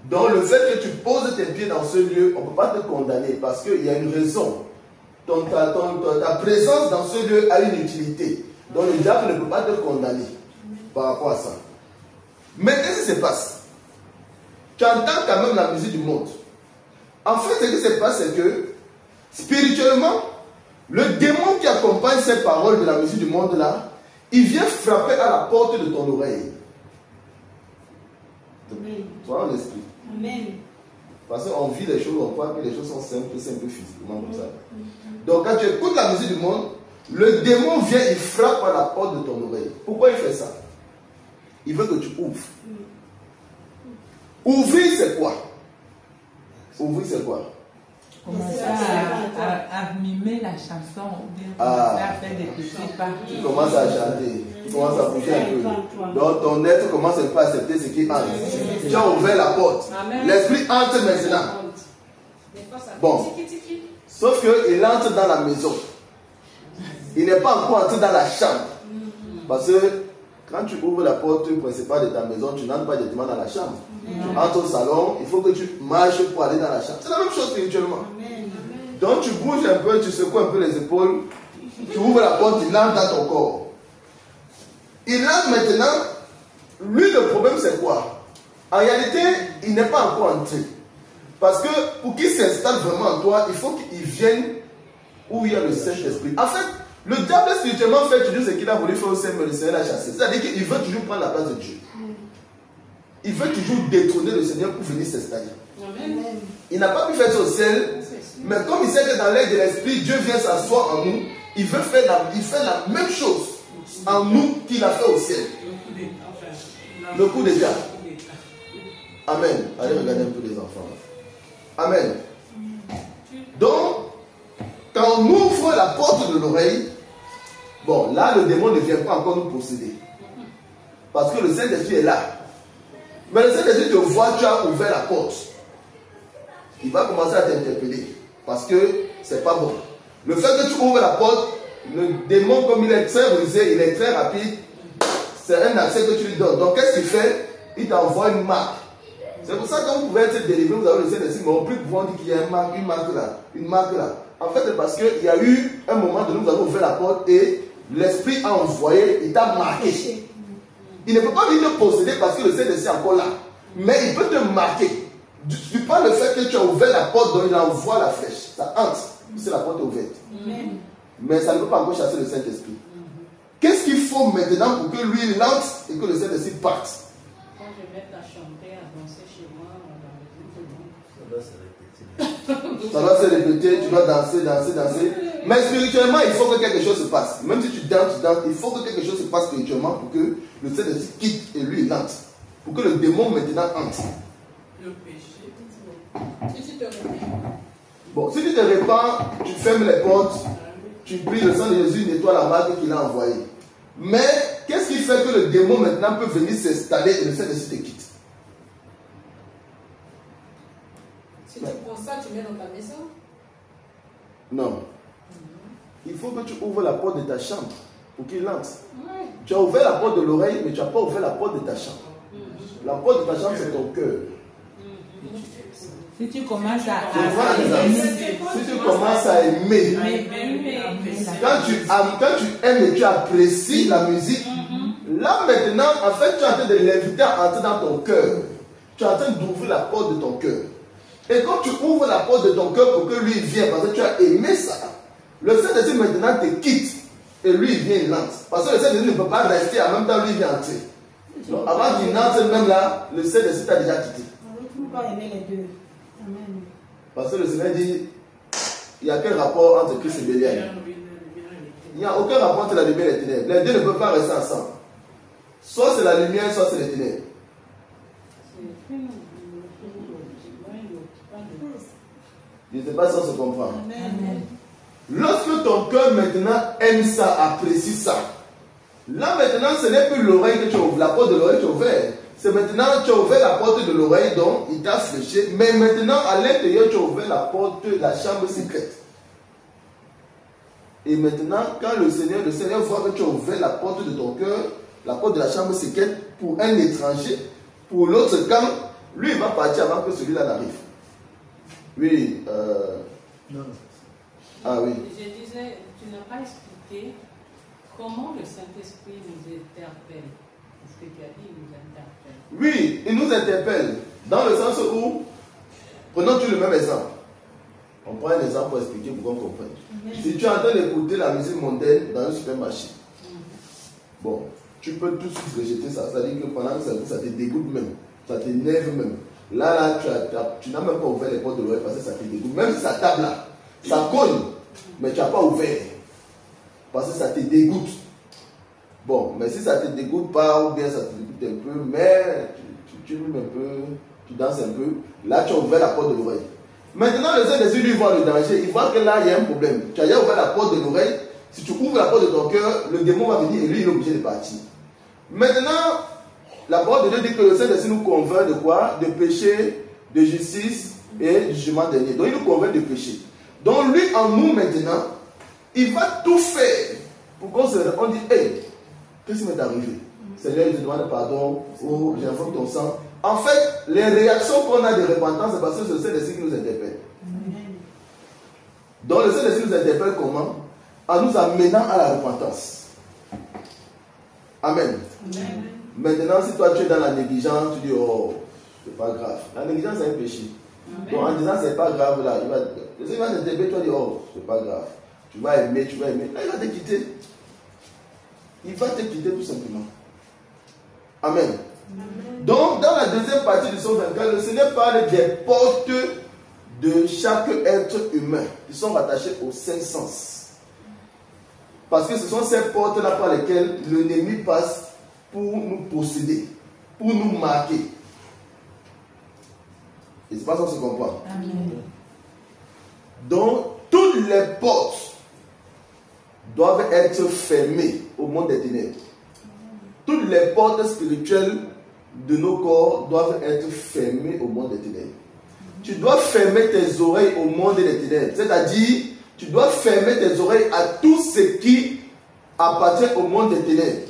Donc, le fait que tu poses tes pieds dans ce lieu, on ne peut pas te condamner parce qu'il y a une raison. Ta présence dans ce lieu a une utilité. Donc, le diable ne peut pas te condamner par rapport à ça. Mais qu'est-ce qui se passe? Tu entends quand même la musique du monde. En fait, ce qui se passe, c'est que spirituellement, le démon qui accompagne ces paroles de la musique du monde là, il vient frapper à la porte de ton oreille. Toi en esprit. Amen. Parce qu'on vit les choses, on croit que les choses sont simples physiquement comme ça. Donc quand tu écoutes la musique du monde, le démon vient, il frappe à la porte de ton oreille. Pourquoi il fait ça? Il veut que tu ouvres. Ouvrir, c'est quoi? Ouvrir, c'est quoi? Commencer à mimer la chanson ou bien commencer à faire des petits pas. Tu commences à chanter, tu commences à bouger un peu. Donc ton être commence un peu à accepter ce qui entre. Tu as ouvert la porte. L'esprit entre maintenant. Bon. Sauf qu'il entre dans la maison. Il n'est pas encore entré dans la chambre. Parce que quand tu ouvres la porte principale de ta maison, tu n'entres pas directement dans la chambre. Tu entres au salon, il faut que tu marches pour aller dans la chambre. C'est la même chose spirituellement. Donc tu bouges un peu, tu secoues un peu les épaules, tu ouvres la porte, il entre dans ton corps. Il entre maintenant, lui le problème c'est quoi? En réalité, il n'est pas encore entré. Parce que pour qu'il s'installe vraiment en toi, il faut qu'il vienne où il y a le Saint-Esprit. En fait, le diable spirituellement fait toujours ce qu'il a voulu faire au sein, mais le Seigneur l'a chassé. C'est-à-dire qu'il veut toujours prendre la place de Dieu. Il veut toujours détrôner le Seigneur pour venir s'installer. Il n'a pas pu faire ça au ciel, mais comme il sait que dans l'air de l'esprit, Dieu vient s'asseoir en nous, il fait la même chose en nous qu'il a fait au ciel. Le coup d'état. Amen. Allez regarder un peu les enfants. Amen. Donc, quand on ouvre la porte de l'oreille, bon, là, le démon ne vient pas encore nous posséder. Parce que le Saint-Esprit est là. Mais le Saint-Esprit te voit, tu as ouvert la porte. Il va commencer à t'interpeller. Parce que c'est pas bon. Le fait que tu ouvres la porte, le démon, comme il est très rusé, il est très rapide, c'est un accès que tu lui donnes. Donc, qu'est-ce qu'il fait? Il t'envoie une marque. C'est pour ça que quand vous pouvez être délivré, vous avez le Saint-Esprit, mais on peut pouvoir dire qu'il y a une marque là. Une marque là. En fait, c'est parce qu'il y a eu un moment de nous avons ouvert la porte et l'Esprit a envoyé, il t'a marqué. Il ne peut pas venir te posséder parce que le Saint-Esprit est encore là. Mais il peut te marquer. Tu prends le fait que tu as ouvert la porte, donc il envoie la flèche. Ça entre, c'est la porte est ouverte. Mais ça ne peut pas encore chasser le Saint-Esprit. Qu'est-ce qu'il faut maintenant pour que lui il entre et que le Saint-Esprit parte? Quand je vais à chanter, à danser chez moi, ça doit se répéter, tu dois danser. Mais spirituellement, il faut que quelque chose se passe. Même si tu danses, il faut que quelque chose se passe spirituellement pour que le Saint-Esprit quitte et lui il entre. Pour que le démon maintenant entre. le péché. Si tu te répands. Bon, si tu te répands, tu fermes les portes, tu pries le sang de Jésus, nettoie la marque qu'il a envoyée. Mais qu'est-ce qui fait que le démon maintenant peut venir s'installer et le Saint-Esprit te quitte? Si tu Comme ça, tu mets dans ta maison. Non. Il faut que tu ouvres la porte de ta chambre pour qu'il entre. Ouais. Tu as ouvert la porte de l'oreille, mais tu n'as pas ouvert la porte de ta chambre. La porte de ta chambre, c'est ton cœur. Si tu commences à Si tu commences à aimer, quand tu aimes et tu apprécies la musique, là maintenant, en fait, tu es en train de l'inviter à entrer dans ton cœur. Tu es en train d'ouvrir la porte de ton cœur. Et quand tu ouvres la porte de ton cœur pour que lui vienne, parce que tu as aimé ça, le Saint-Esprit maintenant te quitte et lui il vient, il entre. Parce que le Saint-Esprit ne peut pas rester, en même temps lui il vient entrer. Donc avant qu'il n'entre même là, le Saint-Esprit t'a déjà quitté. On ne peut pas aimer les deux. Amen. Parce que le Seigneur dit, il n'y a quel rapport entre Christ et Bélial? Il n'y a aucun rapport entre la lumière et les ténèbres. Les deux ne peuvent pas rester ensemble. Soit c'est la lumière, soit c'est les ténèbres. Je ne sais pas si on se comprend. Amen. Lorsque ton cœur maintenant aime ça, apprécie ça, là maintenant ce n'est plus l'oreille que tu as ouvert, la porte de l'oreille que tu as ouvert. C'est maintenant tu as ouvert la porte de l'oreille, donc il t'a fléché. Mais maintenant à l'intérieur tu as ouvert la porte de la chambre secrète. Et maintenant quand le Seigneur voit que tu as ouvert la porte de ton cœur, la porte de la chambre secrète pour un étranger, pour l'autre camp, lui il va partir avant que celui-là n'arrive. Oui. Non. Ah oui. Je disais, tu n'as pas expliqué comment le Saint-Esprit nous interpelle. Ce que tu as dit, il nous interpelle. Oui, il nous interpelle. Dans le sens où, prenons-tu le même exemple. On prend un exemple pour expliquer pour qu'on comprenne. Si tu es en train d'écouter la musique mondaine dans un supermarché, bon, tu peux tout de suite rejeter ça. C'est-à-dire que pendant que ça te dégoûte même, ça t'énerve même. Là, tu n'as même pas ouvert les portes de l'oreille parce que ça te dégoûte. Même si ça tape là, ça cogne, mais tu n'as pas ouvert parce que ça te dégoûte. Bon, mais si ça ne te dégoûte pas ou bien ça te dégoûte un peu, mais tu lumes un peu, tu danses un peu, là tu as ouvert la porte de l'oreille. Maintenant, le Saint-Esprit lui voit le danger, il voit que là il y a un problème. Tu as déjà ouvert la porte de l'oreille, si tu ouvres la porte de ton cœur, le démon va venir et lui il est obligé de partir. Maintenant, la parole de Dieu dit que le Saint-Esprit nous convainc de quoi? De péché, de justice et du jugement dernier. Donc il nous convainc de péché. Donc lui en nous maintenant, il va tout faire pour qu'on se on dit, hey, qu'est-ce qui m'est arrivé? Seigneur, je demande pardon, oh, j'invoque ton sang. En fait, les réactions qu'on a de repentance, c'est parce que c'est le Saint-Esprit qui nous interpelle. Donc le Saint-Esprit nous interpelle comment? En nous amenant à la repentance. Amen. Amen. Maintenant, si toi tu es dans la négligence, tu dis, oh, c'est pas grave. La négligence c'est un péché. Amen. Donc en disant c'est pas grave, là, le Seigneur va t'interpeller, toi tu dis, oh, c'est pas grave. Tu vas aimer. Là, il va te quitter. Il va te quitter tout simplement. Amen. Amen. Donc, dans la deuxième partie du psaume 24, le Seigneur parle des portes de chaque être humain qui sont rattachées aux cinq sens. Parce que ce sont ces portes-là par lesquelles l'ennemi passe pour nous posséder, pour nous marquer. Et c'est pas ça qu'on se comprend. Amen. Donc, toutes les portes doivent être fermées au monde des ténèbres. Toutes les portes spirituelles de nos corps doivent être fermées au monde des ténèbres. Tu dois fermer tes oreilles au monde des ténèbres. C'est-à-dire, tu dois fermer tes oreilles à tout ce qui appartient au monde des ténèbres.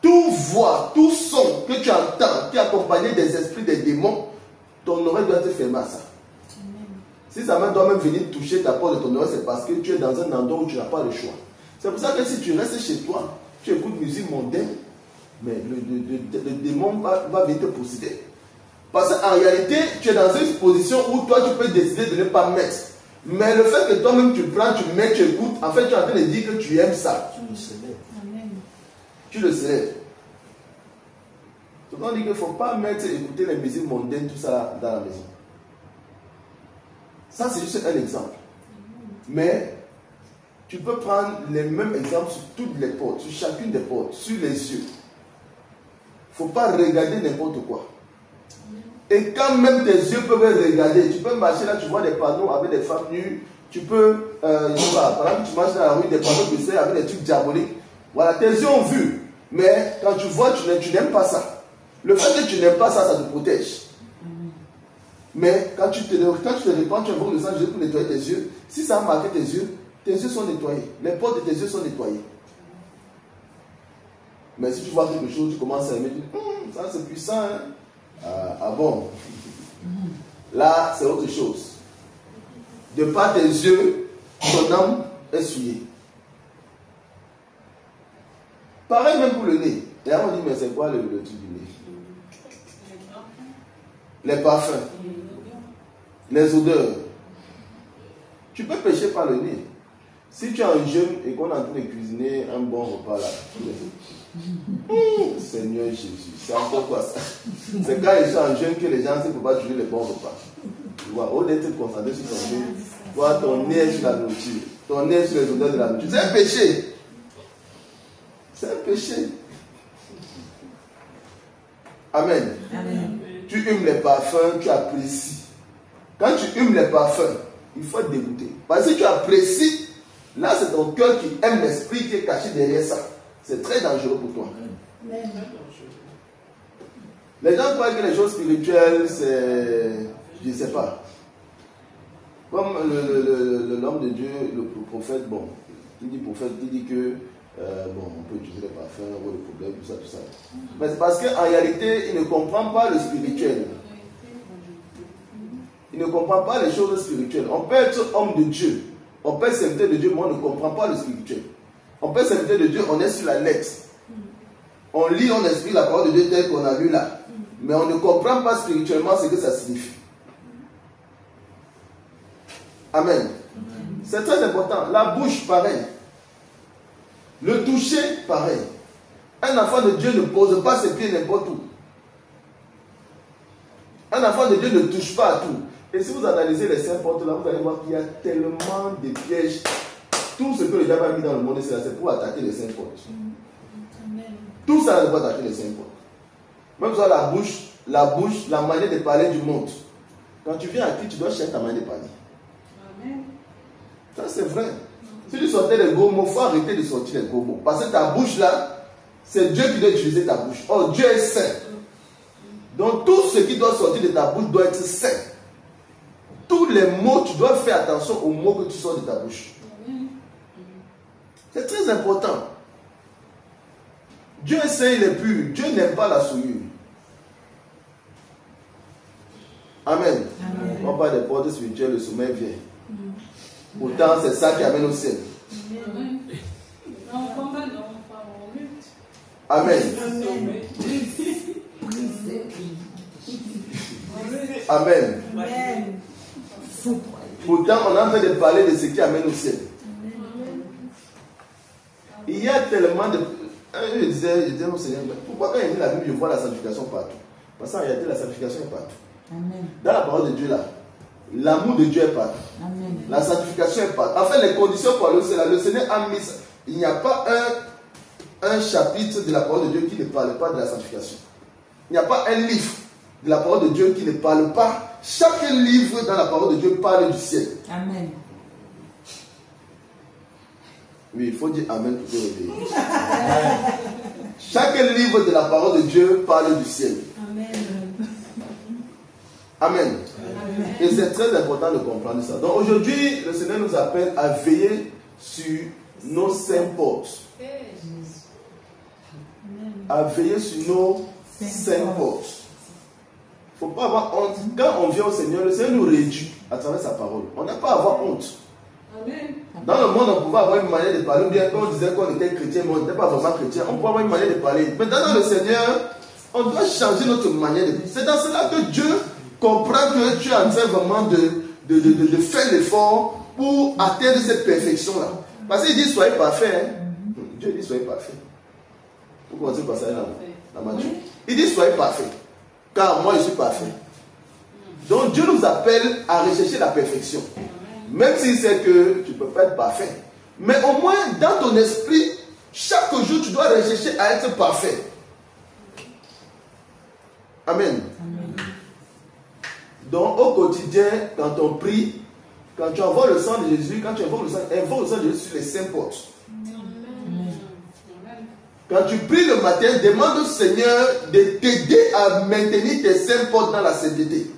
Toute voix, tout son que tu entends, qui est accompagné des esprits, des démons, ton oreille doit être fermée à ça. Amen. Si ça doit même venir toucher ta porte de ton oreille, c'est parce que tu es dans un endroit où tu n'as pas le choix. C'est pour ça que si tu restes chez toi, tu écoutes musique mondaine, mais le démon va venir te posséder. Parce qu'en réalité, tu es dans une position où toi tu peux décider de ne pas mettre. Mais le fait que toi-même tu prends, tu mets, tu écoutes, en fait tu es en train de dire que tu aimes ça. Tu le célèbres. Tu le célèbres. Souvent on dit qu'il ne faut pas mettre, écouter les musiques mondaines, tout ça dans la maison. Ça c'est juste un exemple. Mais tu peux prendre les mêmes exemples sur toutes les portes, sur chacune des portes, sur les yeux. Il ne faut pas regarder n'importe quoi. Et quand même tes yeux peuvent regarder, tu peux marcher là, tu vois des panneaux avec des femmes nues, tu peux, par exemple, tu marches dans la rue, des panneaux de avec des trucs diaboliques. Voilà, tes yeux ont vu. Mais quand tu vois, tu n'aimes pas ça. Le fait que tu n'aimes pas ça, ça te protège. Mais quand tu te répands, tu invoques le sang de Jésus pour nettoyer tes yeux. Si ça a marqué tes yeux sont nettoyés. Les portes de tes yeux sont nettoyées. Mais si tu vois quelque chose, tu commences à aimer, tu dis, ça c'est puissant. Hein? Ah bon? Là, c'est autre chose. De par tes yeux, ton âme est souillée. Pareil même pour le nez. Et là, on dit, mais c'est quoi le truc du nez? Les parfums. Les odeurs. Tu peux pécher par le nez. Si tu es un jeune et qu'on est en train de cuisiner un bon repas là, Seigneur Jésus, c'est encore quoi ça? C'est quand ils sont en jeûne que les gens ne peuvent pas jouer les bons repas. Tu vois, au lieu de te concentrer sur ton jeûne, toi, ton nez est sur la nourriture, ton nez est sur les odeurs de la nourriture. C'est un péché. C'est un péché. Amen. Amen. Tu humes les parfums, tu apprécies. Quand tu humes les parfums, il faut être dégoûté. Parce que si tu apprécies, là c'est ton cœur qui aime l'esprit qui est caché derrière ça. C'est très dangereux pour toi. Amen. Les gens croient que les choses spirituelles, c'est... Je ne sais pas. Comme l'homme de Dieu, le prophète, bon, il dit prophète, il dit que on peut utiliser les parfums, avoir le problème, tout ça. Mais c'est parce qu'en réalité, il ne comprend pas le spirituel. Il ne comprend pas les choses spirituelles. On peut être homme de Dieu, on peut être serviteur de Dieu, mais on ne comprend pas le spirituel. On peut être serviteur de Dieu, on est sur la lettre. On lit, on explique la parole de Dieu telle qu'on a lu là. Mais on ne comprend pas spirituellement ce que ça signifie. Amen. C'est très important. La bouche, pareil. Le toucher, pareil. Un enfant de Dieu ne pose pas ses pieds n'importe où. Un enfant de Dieu ne touche pas à tout. Et si vous analysez les 5 portes là, vous allez voir qu'il y a tellement de pièges. Tout ce que le diable a mis dans le monde, c'est pour attaquer les 5 portes. Tout ça, c'est pour attaquer les 5 portes. Même ça, la bouche, la manière de parler du monde. Quand tu viens à Christ, tu dois chercher ta manière de parler. Amen. Ça, c'est vrai. Si tu sortais les gros mots, il faut arrêter de sortir les gros mots. Parce que ta bouche là, c'est Dieu qui doit utiliser ta bouche. Oh, Dieu est saint. Donc tout ce qui doit sortir de ta bouche doit être saint. Tous les mots, tu dois faire attention aux mots que tu sors de ta bouche. C'est très important. Dieu est saint, il est pur. Dieu n'aime pas la souillure. Amen. Amen. On parle des portes spirituelles, le sommeil vient. Pourtant, c'est ça qui amène au ciel. Amen. Amen. Amen. Pourtant, on est en train de parler de ce qui amène au ciel. Il y a tellement de... Je disais au Seigneur, pourquoi quand il lit la Bible, je vois la sanctification partout? Parce qu'en réalité, la sanctification est partout. Amen. Dans la parole de Dieu, là, l'amour de Dieu est partout. Amen. La sanctification est partout. En fait, les conditions pour aller au ciel, le Seigneur a mis ça. Il n'y a pas un chapitre de la parole de Dieu qui ne parle pas de la sanctification. Il n'y a pas un livre de la parole de Dieu qui ne parle pas. Chaque livre dans la parole de Dieu parle du ciel. Amen. Oui, il faut dire Amen pour te réveiller. Chaque livre de la parole de Dieu parle du ciel. Amen. Amen. Amen. Et c'est très important de comprendre ça. Donc aujourd'hui, le Seigneur nous appelle à veiller sur nos 5 portes. À veiller sur nos 5 portes. Il ne faut pas avoir honte. Quand on vient au Seigneur, le Seigneur nous réduit à travers sa parole. On n'a pas à avoir honte. Amen. Dans le monde, on pouvait avoir une manière de parler. Ou bien quand on disait qu'on était chrétien, mais on n'était pas vraiment chrétien, on pouvait avoir une manière de parler. Mais dans le Seigneur, on doit changer notre manière de parler. C'est dans cela que Dieu comprend que tu es en train vraiment de faire l'effort pour atteindre cette perfection-là. Parce qu'il dit soyez parfaits. Hein? Dieu dit soyez parfaits. Vous commencez par ça dans Matthieu. Il dit soyez parfaits. Car moi je suis parfait. Donc Dieu nous appelle à rechercher la perfection. Même si c'est que tu ne peux pas être parfait. Mais au moins dans ton esprit, chaque jour tu dois rechercher à être parfait. Amen. Amen. Donc au quotidien, quand on prie, quand tu envoies le sang de Jésus, quand tu envoies le sang de Jésus sur les 5 portes. Quand tu pries le matin, demande au Seigneur de t'aider à maintenir tes 5 portes dans la sainteté.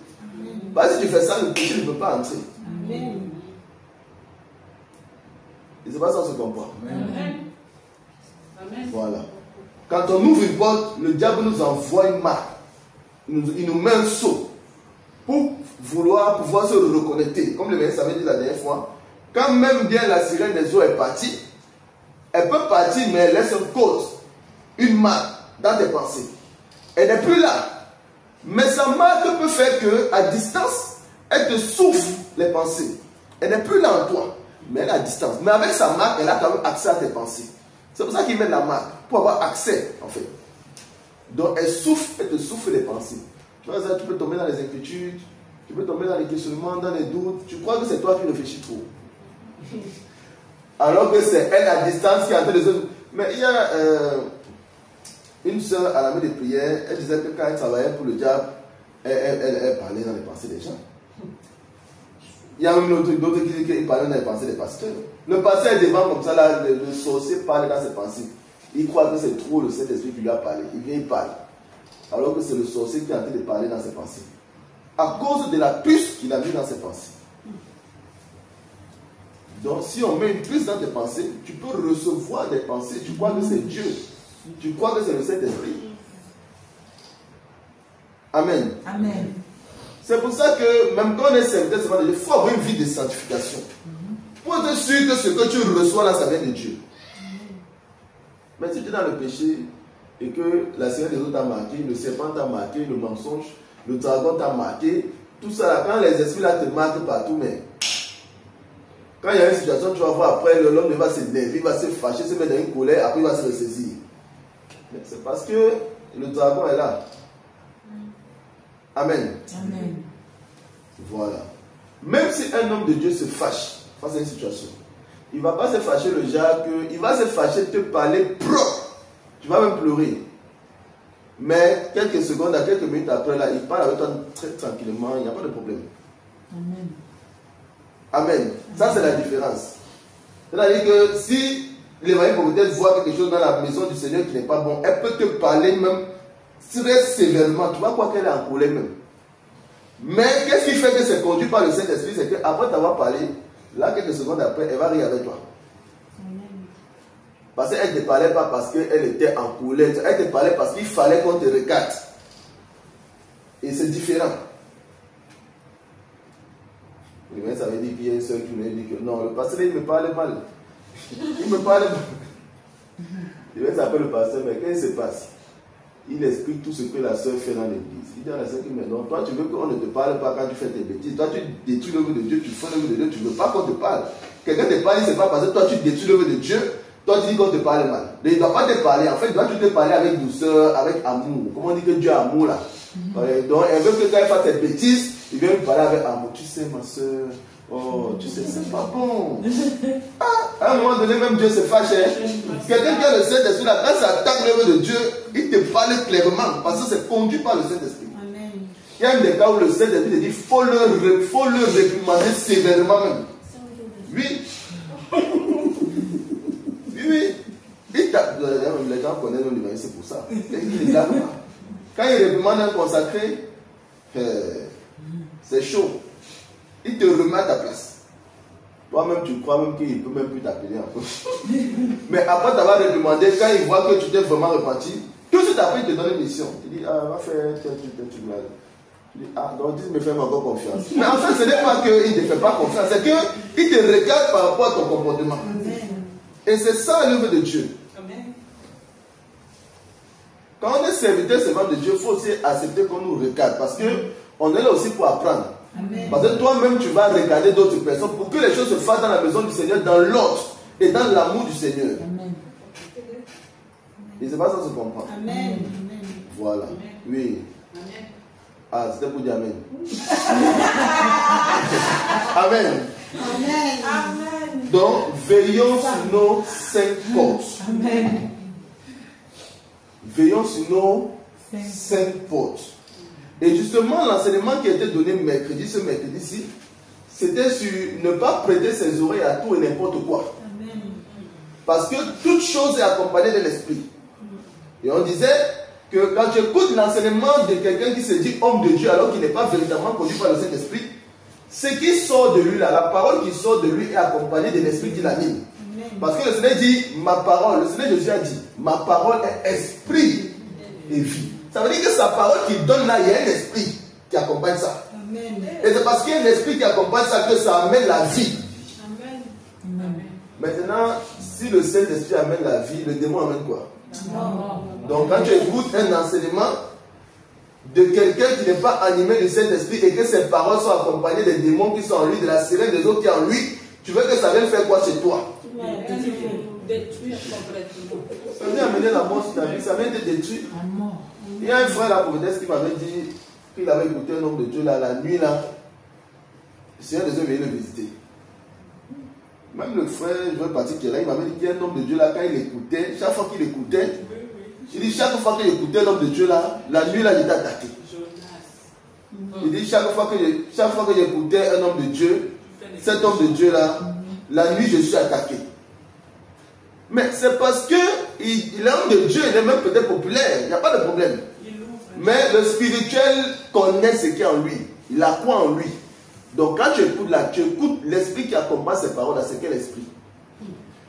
Parce que si tu fais ça, le péché ne peut pas entrer. Amen. Et c'est pas ça qu'on se comprend. Amen. Amen. Voilà. Quand on ouvre une porte, le diable nous envoie une marque. Il nous met un saut pour pouvoir se reconnecter. Comme le ministre avait dit la dernière fois, quand même bien la sirène des eaux est partie, elle peut partir, mais elle laisse une côte, une marque dans tes pensées. Elle n'est plus là. Mais sa marque peut faire qu'à distance, elle te souffle les pensées. Elle n'est plus là en toi, mais elle est à distance. Mais avec sa marque, elle a quand même accès à tes pensées. C'est pour ça qu'il met la marque, pour avoir accès, en fait. Donc, elle te souffle les pensées. Tu vois, ça, tu peux tomber dans les inquiétudes, tu peux tomber dans les questionnements, dans les doutes. Tu crois que c'est toi qui réfléchis trop. Alors que c'est elle à distance qui est en train de se... Mais il y a une soeur à la main de prière, elle disait que quand elle travaillait pour le diable, elle parlait dans les pensées des gens. Il y a même d'autres qui disent qu'il parlait dans les pensées des pasteurs. Le pasteur est devant comme ça, là, le sorcier parle dans ses pensées. Il croit que c'est trop le Saint-Esprit qui lui a parlé. Il vient, il parle. Alors que c'est le sorcier qui est en train de parler dans ses pensées. À cause de la puce qu'il a mis dans ses pensées. Donc, si on met une puce dans tes pensées, tu peux recevoir des pensées. Tu crois que c'est Dieu. Tu crois que c'est le Saint-Esprit. Amen. Amen. C'est pour ça que, même quand on est serviteur, il faut avoir une vie de sanctification. Pour être sûr que ce que tu reçois là, ça vient de Dieu. Mais si tu es dans le péché et que la sirène des eaux t'a marqué, le serpent t'a marqué, le mensonge, le dragon t'a marqué, tout ça là, quand les esprits là te marquent partout, mais quand il y a une situation, tu vas voir après, l'homme va s'énerver, il va se fâcher, se mettre dans une colère, après il va se ressaisir. Mais c'est parce que le dragon est là. Amen. Amen. Voilà. Même si un homme de Dieu se fâche face à une situation, il ne va pas se fâcher le genre que, il va se fâcher te parler propre. Tu vas même pleurer. Mais quelques secondes, à quelques minutes après, là, il parle avec toi très tranquillement, il n'y a pas de problème. Amen. Amen. Ça, c'est la différence. C'est-à-dire que si l'évangile prophétesse voit quelque chose dans la maison du Seigneur qui n'est pas bon, elle peut te parler même très sévèrement. Tu vas croire qu'elle est en colère même. Mais qu'est-ce qui fait que c'est conduit par le Saint-Esprit? C'est qu'après t'avoir parlé, là, quelques secondes après, elle va rire avec toi. Parce qu'elle ne te parlait pas parce qu'elle était en colère. Elle te parlait parce qu'il fallait qu'on te recadre. Et c'est différent. Mais ça veut dire qu'il y a une soeur qui me dit que non, le pasteur il me parle mal. Il me parle mal. Il va s'appeler le pasteur, mais qu'est-ce qui se passe? Il explique tout ce que la soeur fait dans l'église. Il dit à la soeur qui me dit non, toi tu veux qu'on ne te parle pas quand tu fais tes bêtises. Toi tu détruis l'œuvre de Dieu, tu fais l'œuvre de Dieu, tu ne veux pas qu'on te parle. Quelqu'un te parle, c'est pas parce que toi tu détruis l'œuvre de Dieu, toi tu dis qu'on te parle mal. Mais il ne doit pas te parler, en fait, il doit te parler avec douceur, avec amour. Comment on dit que Dieu a amour là? Donc elle veut que quand elle fasse tes bêtises, il vient lui parler avec amour. Tu sais ma soeur, oh tu sais c'est pas bon. Ah, à un moment donné même Dieu se fâche. Quelqu'un qui a le Saint-Esprit là, quand ça attaque l'œuvre de Dieu, il te parle clairement parce que c'est conduit par le Saint-Esprit. Il y a même des cas où le Saint-Esprit te dit faut le réprimander sévèrement même. Oui. Oui. Les gens connaissent le livre, c'est pour ça. Il quand il réprimande un consacré, c'est chaud. Il te remet à ta place. Toi-même, tu crois même qu'il ne peut même plus t'appeler encore. Mais après t'avoir réprimandé, quand il voit que tu t'es vraiment repenti, tout de suite après, il te donne une mission. Il dit, ah, va faire tel truc. Il dit, ah, donc dis, me fais encore confiance. Mais en fait, ce n'est pas qu'il ne te fait pas confiance, c'est qu'il te regarde par rapport à ton comportement. Et c'est ça l'œuvre de Dieu. Quand on est serviteur seulement de Dieu, il faut aussi accepter qu'on nous regarde. Parce qu'on est là aussi pour apprendre. Amen. Parce que toi-même, tu vas regarder d'autres personnes pour que les choses se fassent dans la maison du Seigneur, dans l'ordre et dans l'amour du Seigneur. Amen. Et c'est pas ça que se comprend. Amen. Voilà. Amen. Oui. Amen. Ah, c'était pour dire Amen. Amen. Amen. Amen. Donc, veillons sur nos 5 portes. Amen. Veillons sur nos 5 portes. Et justement, l'enseignement qui a été donné ce mercredi-ci, c'était sur ne pas prêter ses oreilles à tout et n'importe quoi. Amen. Parce que toute chose est accompagnée de l'esprit. Et on disait que quand tu écoutes l'enseignement de quelqu'un qui se dit homme de Dieu alors qu'il n'est pas véritablement conduit par le Saint-Esprit, ce qui sort de lui, là, la parole qui sort de lui est accompagnée de l'esprit qui l'anime. Parce que le Seigneur dit, ma parole, le Seigneur Jésus a dit, ma parole est esprit et vie. Ça veut dire que sa parole qu'il donne là, il y a un esprit qui accompagne ça. Amen. Et c'est parce qu'il y a un esprit qui accompagne ça que ça amène la vie. Amen. Maintenant, si le Saint-Esprit amène la vie, le démon amène quoi? Donc quand tu écoutes un enseignement de quelqu'un qui n'est pas animé du Saint-Esprit et que ses paroles sont accompagnées des démons qui sont en lui, de la sirène des autres qui est en lui, tu veux que ça vienne faire quoi chez toi? Détruire complètement. Ça vient amener la mort sur ta vie, ça vient te détruire. Il y a un frère là, Providence, qui m'avait dit qu'il avait écouté un homme de Dieu là, la nuit là. Le Seigneur des hommes est venu le visiter. Même le frère, je veux partir qui est là, il m'avait dit qu'il y a un homme de Dieu là, quand il écoutait, chaque fois qu'il écoutait, il dit chaque fois qu'il écoutait l'homme de Dieu là, la nuit là, il était attaqué. Il dit chaque fois que j'écoutais un homme de Dieu, cet homme de Dieu là, la nuit je suis attaqué. Mais c'est parce que l'homme de Dieu, il est même peut-être populaire, il n'y a pas de problème. Mais le spirituel connaît ce qu'il y a en lui, il a quoi en lui. Donc quand tu écoutes là, tu écoutes l'esprit qui accompagne ces paroles là, c'est quel esprit?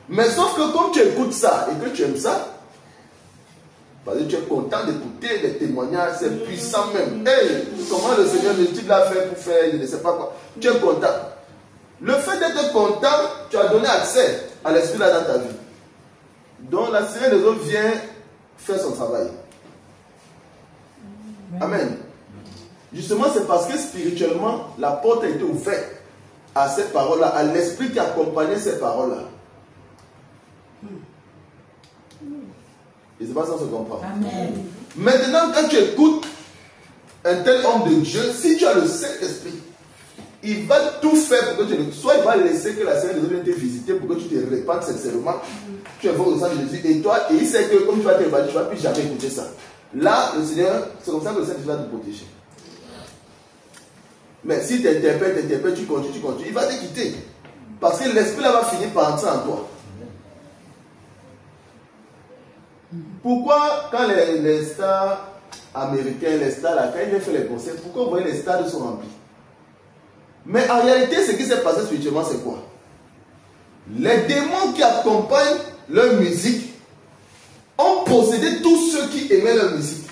Mais sauf que comme tu écoutes ça et que tu aimes ça, parce que tu es content d'écouter les témoignages, c'est puissant même. Hey, comment le Seigneur l'a fait pour faire, je ne sais pas quoi. Tu es content. Le fait d'être content, tu as donné accès à l'esprit là dans ta vie. Donc la sirène des autres vient faire son travail. Amen. Justement, c'est parce que spirituellement, la porte a été ouverte à cette parole-là, à l'esprit qui accompagnait ces paroles-là. Et c'est pas ça qu'on se comprend. Amen. Maintenant, quand tu écoutes un tel homme de Dieu, si tu as le Saint-Esprit, il va tout faire pour que tu le... Soit il va laisser que la Seigneur de Dieu vienne te visiter pour que tu te répandes sincèrement. Tu invoques le sang de Jésus et toi, et il sait que comme tu vas te répandir, tu ne vas plus jamais écouter ça. Là, le Seigneur, c'est comme ça que le Saint-Esprit va te protéger. Mais si tu interprètes, tu continues, il va te quitter. Parce que l'Esprit là va finir par entrer en toi. Pourquoi quand les stars américains, les stars là, quand ils viennent faire les concerts, pourquoi vous voyez les stades sont remplis? Mais en réalité, ce qui s'est passé spirituellement, c'est quoi? Les démons qui accompagnent leur musique ont possédé tous ceux qui aimaient leur musique.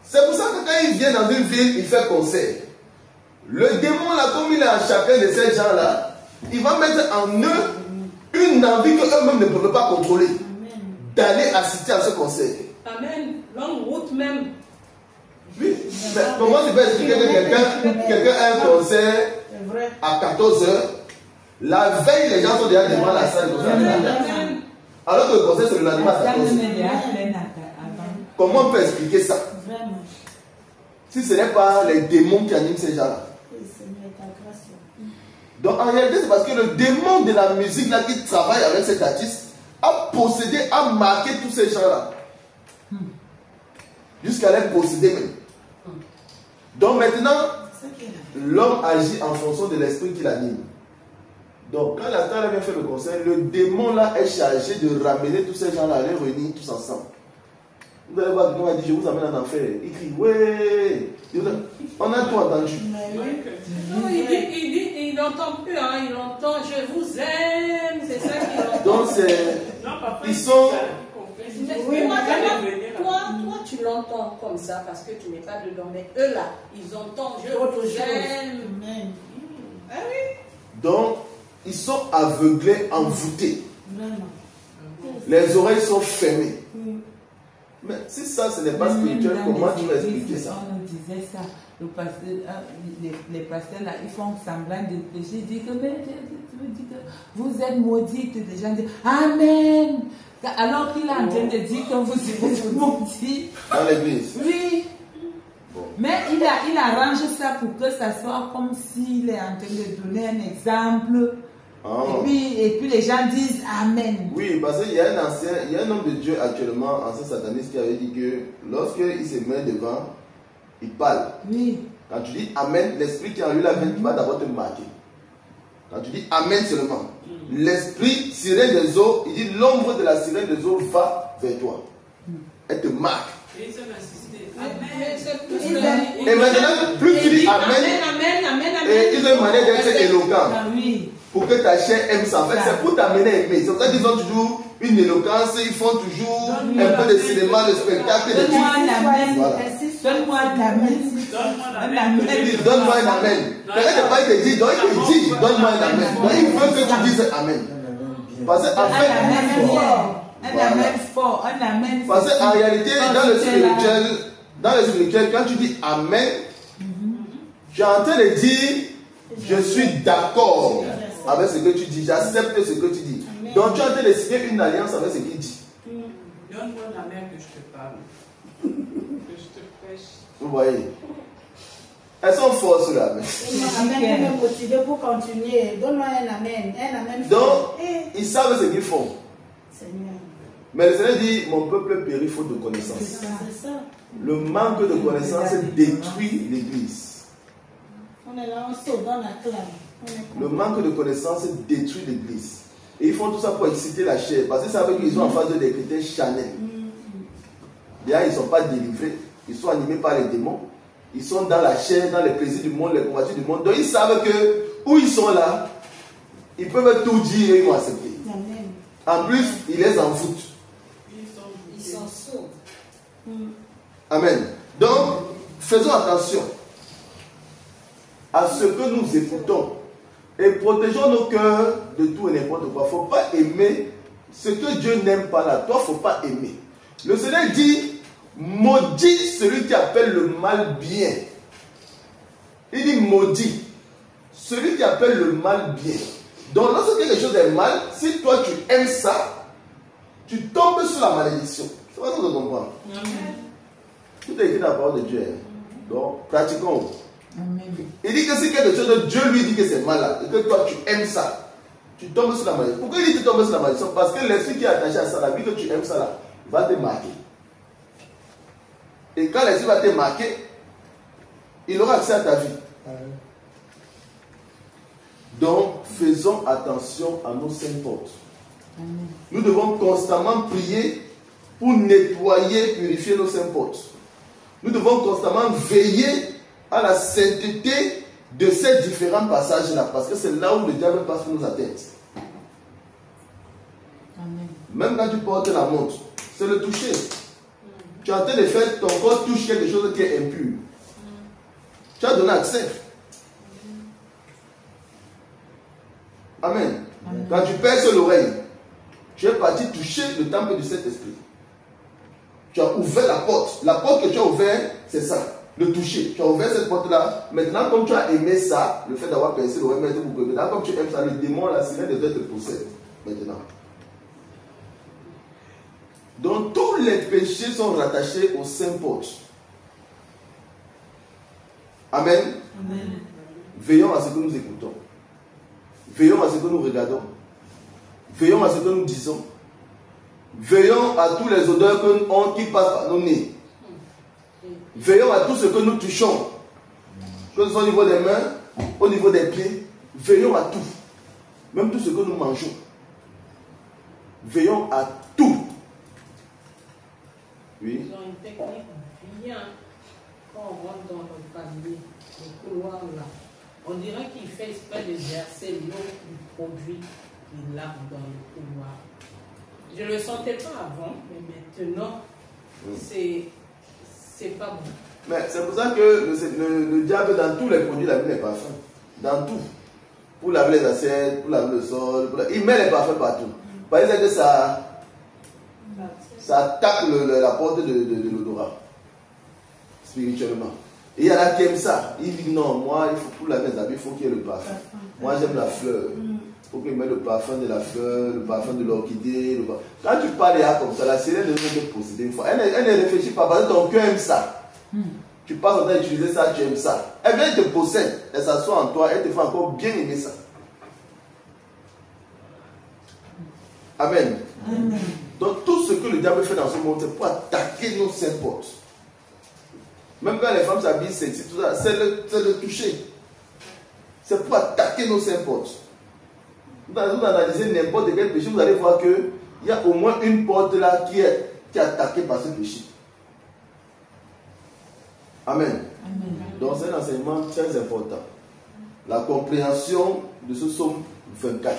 C'est pour ça que quand ils viennent dans une ville, ils font concert. Le démon là, comme il est en chacun de ces gens là, il va mettre en eux une envie qu'eux-mêmes ne peuvent pas contrôler. D'aller assister à ce concert. Amen. Longue route même. Oui. Mais comment tu peux expliquer que quelqu'un a un concert à 14 h, la veille les gens sont déjà devant la salle de concert. Alors que le concert c'est le lendemain à 14 h. Comment on peut expliquer ça? Si ce n'est pas les démons qui animent ces gens-là. Donc en réalité c'est parce que le démon de la musique là qui travaille avec cet artiste a possédé, a marqué tous ces gens-là. Jusqu'à les posséder même. Donc maintenant, l'homme agit en fonction de l'esprit qui l'anime. Donc quand la star vient faire le concert, le démon là est chargé de ramener tous ces gens-là, à les réunir tous ensemble. Vous allez voir, quelqu'un va dire, je vous amène en enfer. Il crie, ouais. On a tout entendu. Non, il n'entend plus, hein, il entend, je vous aime, c'est ça qu'il entend. Donc c'est... Ils sont... Oui, toi, tu l'entends comme ça parce que tu n'es pas dedans. Mais eux là, ils entendent, je vous aime. Ah oui. Donc, ils sont aveuglés, envoûtés. Les oreilles sont fermées. Mais si ça, ce n'est pas spirituel, comment tu vas expliquer ça? On disait ça. Le pasteur, les pasteurs là, ils font semblant de pécher. Ils disent que vous êtes maudits. Les gens disent Amen. Alors qu'il est en train de dire que vous êtes maudits. Dans l'église. Oui. Bon. Mais il arrange ça pour que ça soit comme s'il est en train de donner un exemple. Oh. Et puis les gens disent Amen. Oui, parce qu'il y a un homme de Dieu actuellement, ancien sataniste, qui avait dit que lorsqu'il se met devant, il parle. Oui. Quand tu dis Amen, l'esprit qui est en lui va d'abord te marquer. Quand tu dis Amen seulement, l'esprit sirène des eaux, il dit l'ombre de la sirène des eaux va vers toi. elle te marque. Ils ont insisté. Amen. Et maintenant, plus tu dis Amen, et ils ont une manière d'être éloquents. Ah oui. Pour que ta chair aime ça. En fait, c'est pour t'amener à aimer. C'est pour ça qu'ils ont toujours une éloquence, ils font toujours un peu de cinéma, de spectacle, de Donne-moi un amen. Voilà. Donne-moi un amen. Donne-moi un amen. Quelqu'un pas te dit, donc il te dit, donne-moi un amen. Donc il veut que tu dises amen. Parce qu'en Un fait, amen fort. Un Voilà. amen fort. Un amen fort. Parce qu'en réalité, dans le spirituel, quand tu dis amen, tu es en train de dire, je suis d'accord avec ce que tu dis, j'accepte ce que tu dis. Donc tu es en train de signer une alliance avec ce qu'il dit. Donne-moi la mère que je te parle. Que je te prêche. Vous voyez? Elles sont fortes sur la main. Amen pour me motiver pour continuer. Donne-moi un amen. Un amen. Donc, ils savent ce qu'ils font. Seigneur. Mais le Seigneur dit, mon peuple périt faute de connaissance. C'est ça. Le manque de connaissance détruit l'Église. On est là, on saute dans la clame. Le manque de connaissance détruit l'Église. Et ils font tout ça pour exciter la chair. Parce qu'ils savent qu'ils ont en face de des critères charnels. D'ailleurs, ils ne sont pas délivrés. Ils sont animés par les démons. Ils sont dans la chair, dans les plaisirs du monde, les convoitises du monde. Donc ils savent que où ils sont là, ils peuvent tout dire et ils vont accepter. Amen. En plus, ils les envoûtent. Ils sont sourds. Amen. Donc, faisons attention à ce que nous écoutons et protégeons nos cœurs de tout et n'importe quoi. Il ne faut pas aimer ce que Dieu n'aime pas là. Toi, il ne faut pas aimer. Le Seigneur dit, maudit celui qui appelle le mal bien. Il dit maudit celui qui appelle le mal bien. Donc, lorsque quelque chose est mal, si toi tu aimes ça, tu tombes sur la malédiction. C'est pas ça que je comprends. Tout est écrit dans la parole de Dieu. Donc, pratiquons. Amen. Il dit que si quelque chose de Dieu lui dit que c'est mal là, et que toi tu aimes ça, tu tombes sur la malédiction. Pourquoi il dit que tu tombes sur la malédiction? Parce que l'esprit qui est attaché à ça, la vie que tu aimes ça là, va te marquer. Et quand l'esprit va te marquer, il aura accès à ta vie. Donc, faisons attention à nos saintes portes. Nous devons constamment prier pour nettoyer, purifier nos saintes portes. Nous devons constamment veiller à la sainteté de ces différents passages-là, parce que c'est là où le diable passe pour nous atteindre. Même quand tu portes la montre, c'est le toucher. Tu es en train de faire, ton corps touche quelque chose qui est impur. Tu as donné accès. Amen. Quand tu perces l'oreille, tu es parti toucher le temple du Saint-Esprit. Tu as ouvert la porte. La porte que tu as ouverte, c'est ça. Le toucher. Tu as ouvert cette porte-là. Maintenant, comme tu as aimé ça, le fait d'avoir percé l'oreille, maintenant, comme tu aimes ça, le démon, la sirène de Dieu te possède. Maintenant. Donc, tous les péchés sont rattachés aux saintes portes. Amen. Amen. Veillons à ce que nous écoutons. Veillons à ce que nous regardons. Veillons à ce que nous disons. Veillons à tous les odeurs qui passent par nos nez. Veillons à tout ce que nous touchons. Que ce soit au niveau des mains, au niveau des pieds. Veillons à tout. Même tout ce que nous mangeons. Veillons à tout. Oui. Ils ont une technique bien. Quand on rentre dans le panier, le couloir là, on dirait qu'il fait exprès de verser l'eau du produit qu'il lave dans le couloir. Je ne le sentais pas avant, mais maintenant, c'est pas bon. Mais c'est pour ça que le diable, dans tous les produits, il a mis les parfums. Dans tout. Pour laver les assiettes, pour laver le sol. Il met les parfums partout. Par exemple, que ça attaque la porte de l'odorat. Spirituellement. Et il y en a qui aiment ça. Il dit non, moi, il faut pour laver les habits, il faut qu'il y ait le parfum. Moi, j'aime la fleur. Il faut qu'il mette le parfum de la fleur, le parfum de l'orchidée. Quand tu parles comme ça, la sirène ne veut te posséder une fois. Elle ne réfléchit pas parce que ton cœur aime ça. Tu passes en train d'utiliser ça, tu aimes ça. Elle vient te posséder, elle s'assoit en toi, elle te fait encore bien aimer ça. Amen. Amen. Donc tout ce que le diable fait dans ce monde, c'est pour attaquer nos saintes portes. Même quand les femmes s'habillent sexy, tout ça, c'est le toucher. C'est pour attaquer nos saintes portes. Vous analysez n'importe quel péché, vous allez voir qu'il y a au moins une porte là qui est tu es attaqué par ce péché. Amen. Donc c'est un enseignement très important. La compréhension de ce psaume 24.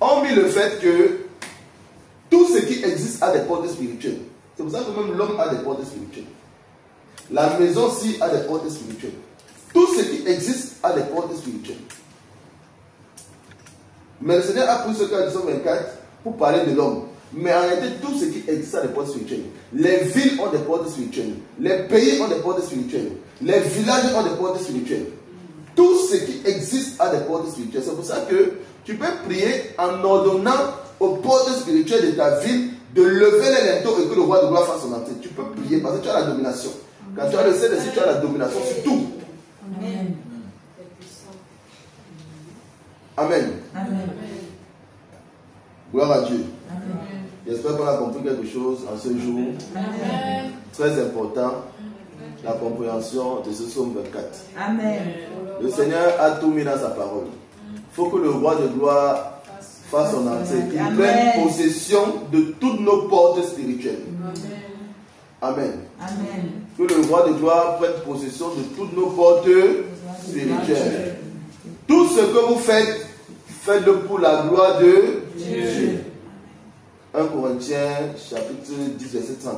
Hormis le fait que tout ce qui existe a des portes spirituelles. C'est pour ça que même l'homme a des portes spirituelles. La maison-ci a des portes spirituelles. Tout ce qui existe a des portes spirituelles. Mais le Seigneur a pris ce cas du psaume 24 pour parler de l'homme. Mais en réalité, tout ce qui existe a des portes spirituelles. Les villes ont des portes spirituelles. Les pays ont des portes spirituelles. Les villages ont des portes spirituelles. Tout ce qui existe a des portes spirituelles. C'est pour ça que tu peux prier en ordonnant aux portes spirituelles de ta ville de lever les linteaux et que le roi de gloire fasse son entrée. Tu peux prier parce que tu as la domination. Quand tu as le Saint-Esprit, tu as la domination sur tout. Amen. Amen. Amen. Gloire à Dieu. Amen. J'espère qu'on a compris quelque chose en ce jour. Amen. Très important, la compréhension de ce psaume 24. Amen. Le Seigneur a tout mis dans sa parole. Il faut que le roi de gloire fasse son entrée, qu'il prenne possession de toutes nos portes spirituelles. Amen. Amen. Que le roi de gloire prenne possession de toutes nos portes spirituelles. Tout ce que vous faites, faites-le pour la gloire de Dieu. 1 Corinthiens chapitre 10 verset 30.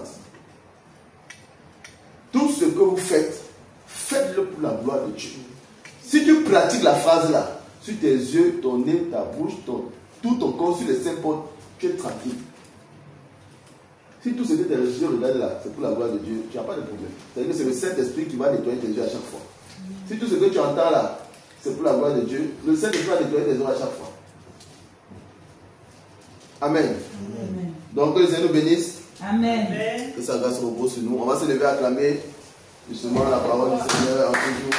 Tout ce que vous faites, faites-le pour la gloire de Dieu. Si tu pratiques la phrase là, sur tes yeux, ton nez, ta bouche, tout ton corps, sur les 5 portes, tu es tranquille. Si tout ce que tes yeux regardent là, c'est pour la gloire de Dieu, tu n'as pas de problème. C'est-à-dire que c'est le Saint-Esprit qui va nettoyer tes yeux à chaque fois. Si tout ce que tu entends là, c'est pour la gloire de Dieu, le Saint-Esprit va nettoyer tes yeux à chaque fois. Amen. Amen. Donc que le Seigneur nous bénisse. Amen. Que sa grâce repose sur nous. On va se lever à acclamer justement la parole du Seigneur en ce jour.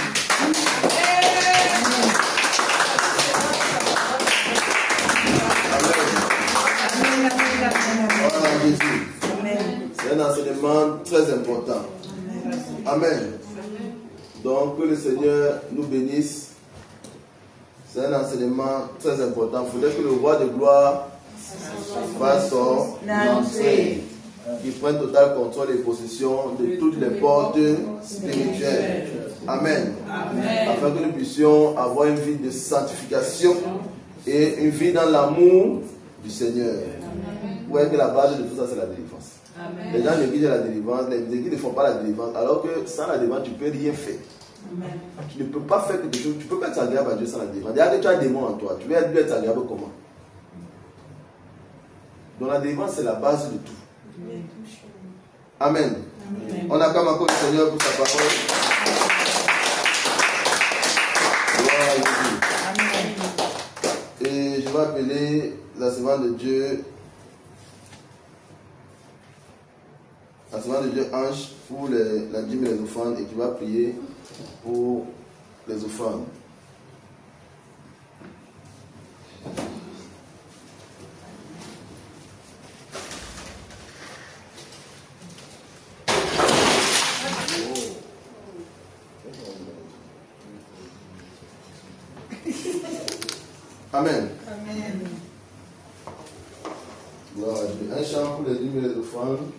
C'est un enseignement très important. Amen. Donc que le Seigneur nous bénisse. C'est un enseignement très important. Il faudrait que le roi de gloire fasse son entrée. Qu'il prenne total contrôle et possession de toutes les portes spirituelles. Amen. Afin que nous puissions avoir une vie de sanctification et une vie dans l'amour du Seigneur. Vous voyez que la base de tout ça, c'est la délivrance. Amen. Les gens négligent la délivrance, les églises ne font pas la délivrance, alors que sans la délivrance, tu ne peux rien faire. Amen. Tu ne peux pas faire quelque chose, tu ne peux pas être agréable à Dieu sans la délivrance. Déjà que tu as un démon en toi, tu veux être agréable comment? Donc la délivrance, c'est la base de tout. Amen. Amen. On acclame encore le Seigneur pour sa parole. Gloire à Dieu. Et je vais appeler la servante de Dieu. La servante de Dieu Ange pour la dîme et les offrandes et qui va prier pour les offrandes. Amen. Amen. Gloire à Dieu. Un chant pour les dîmes et les offrandes.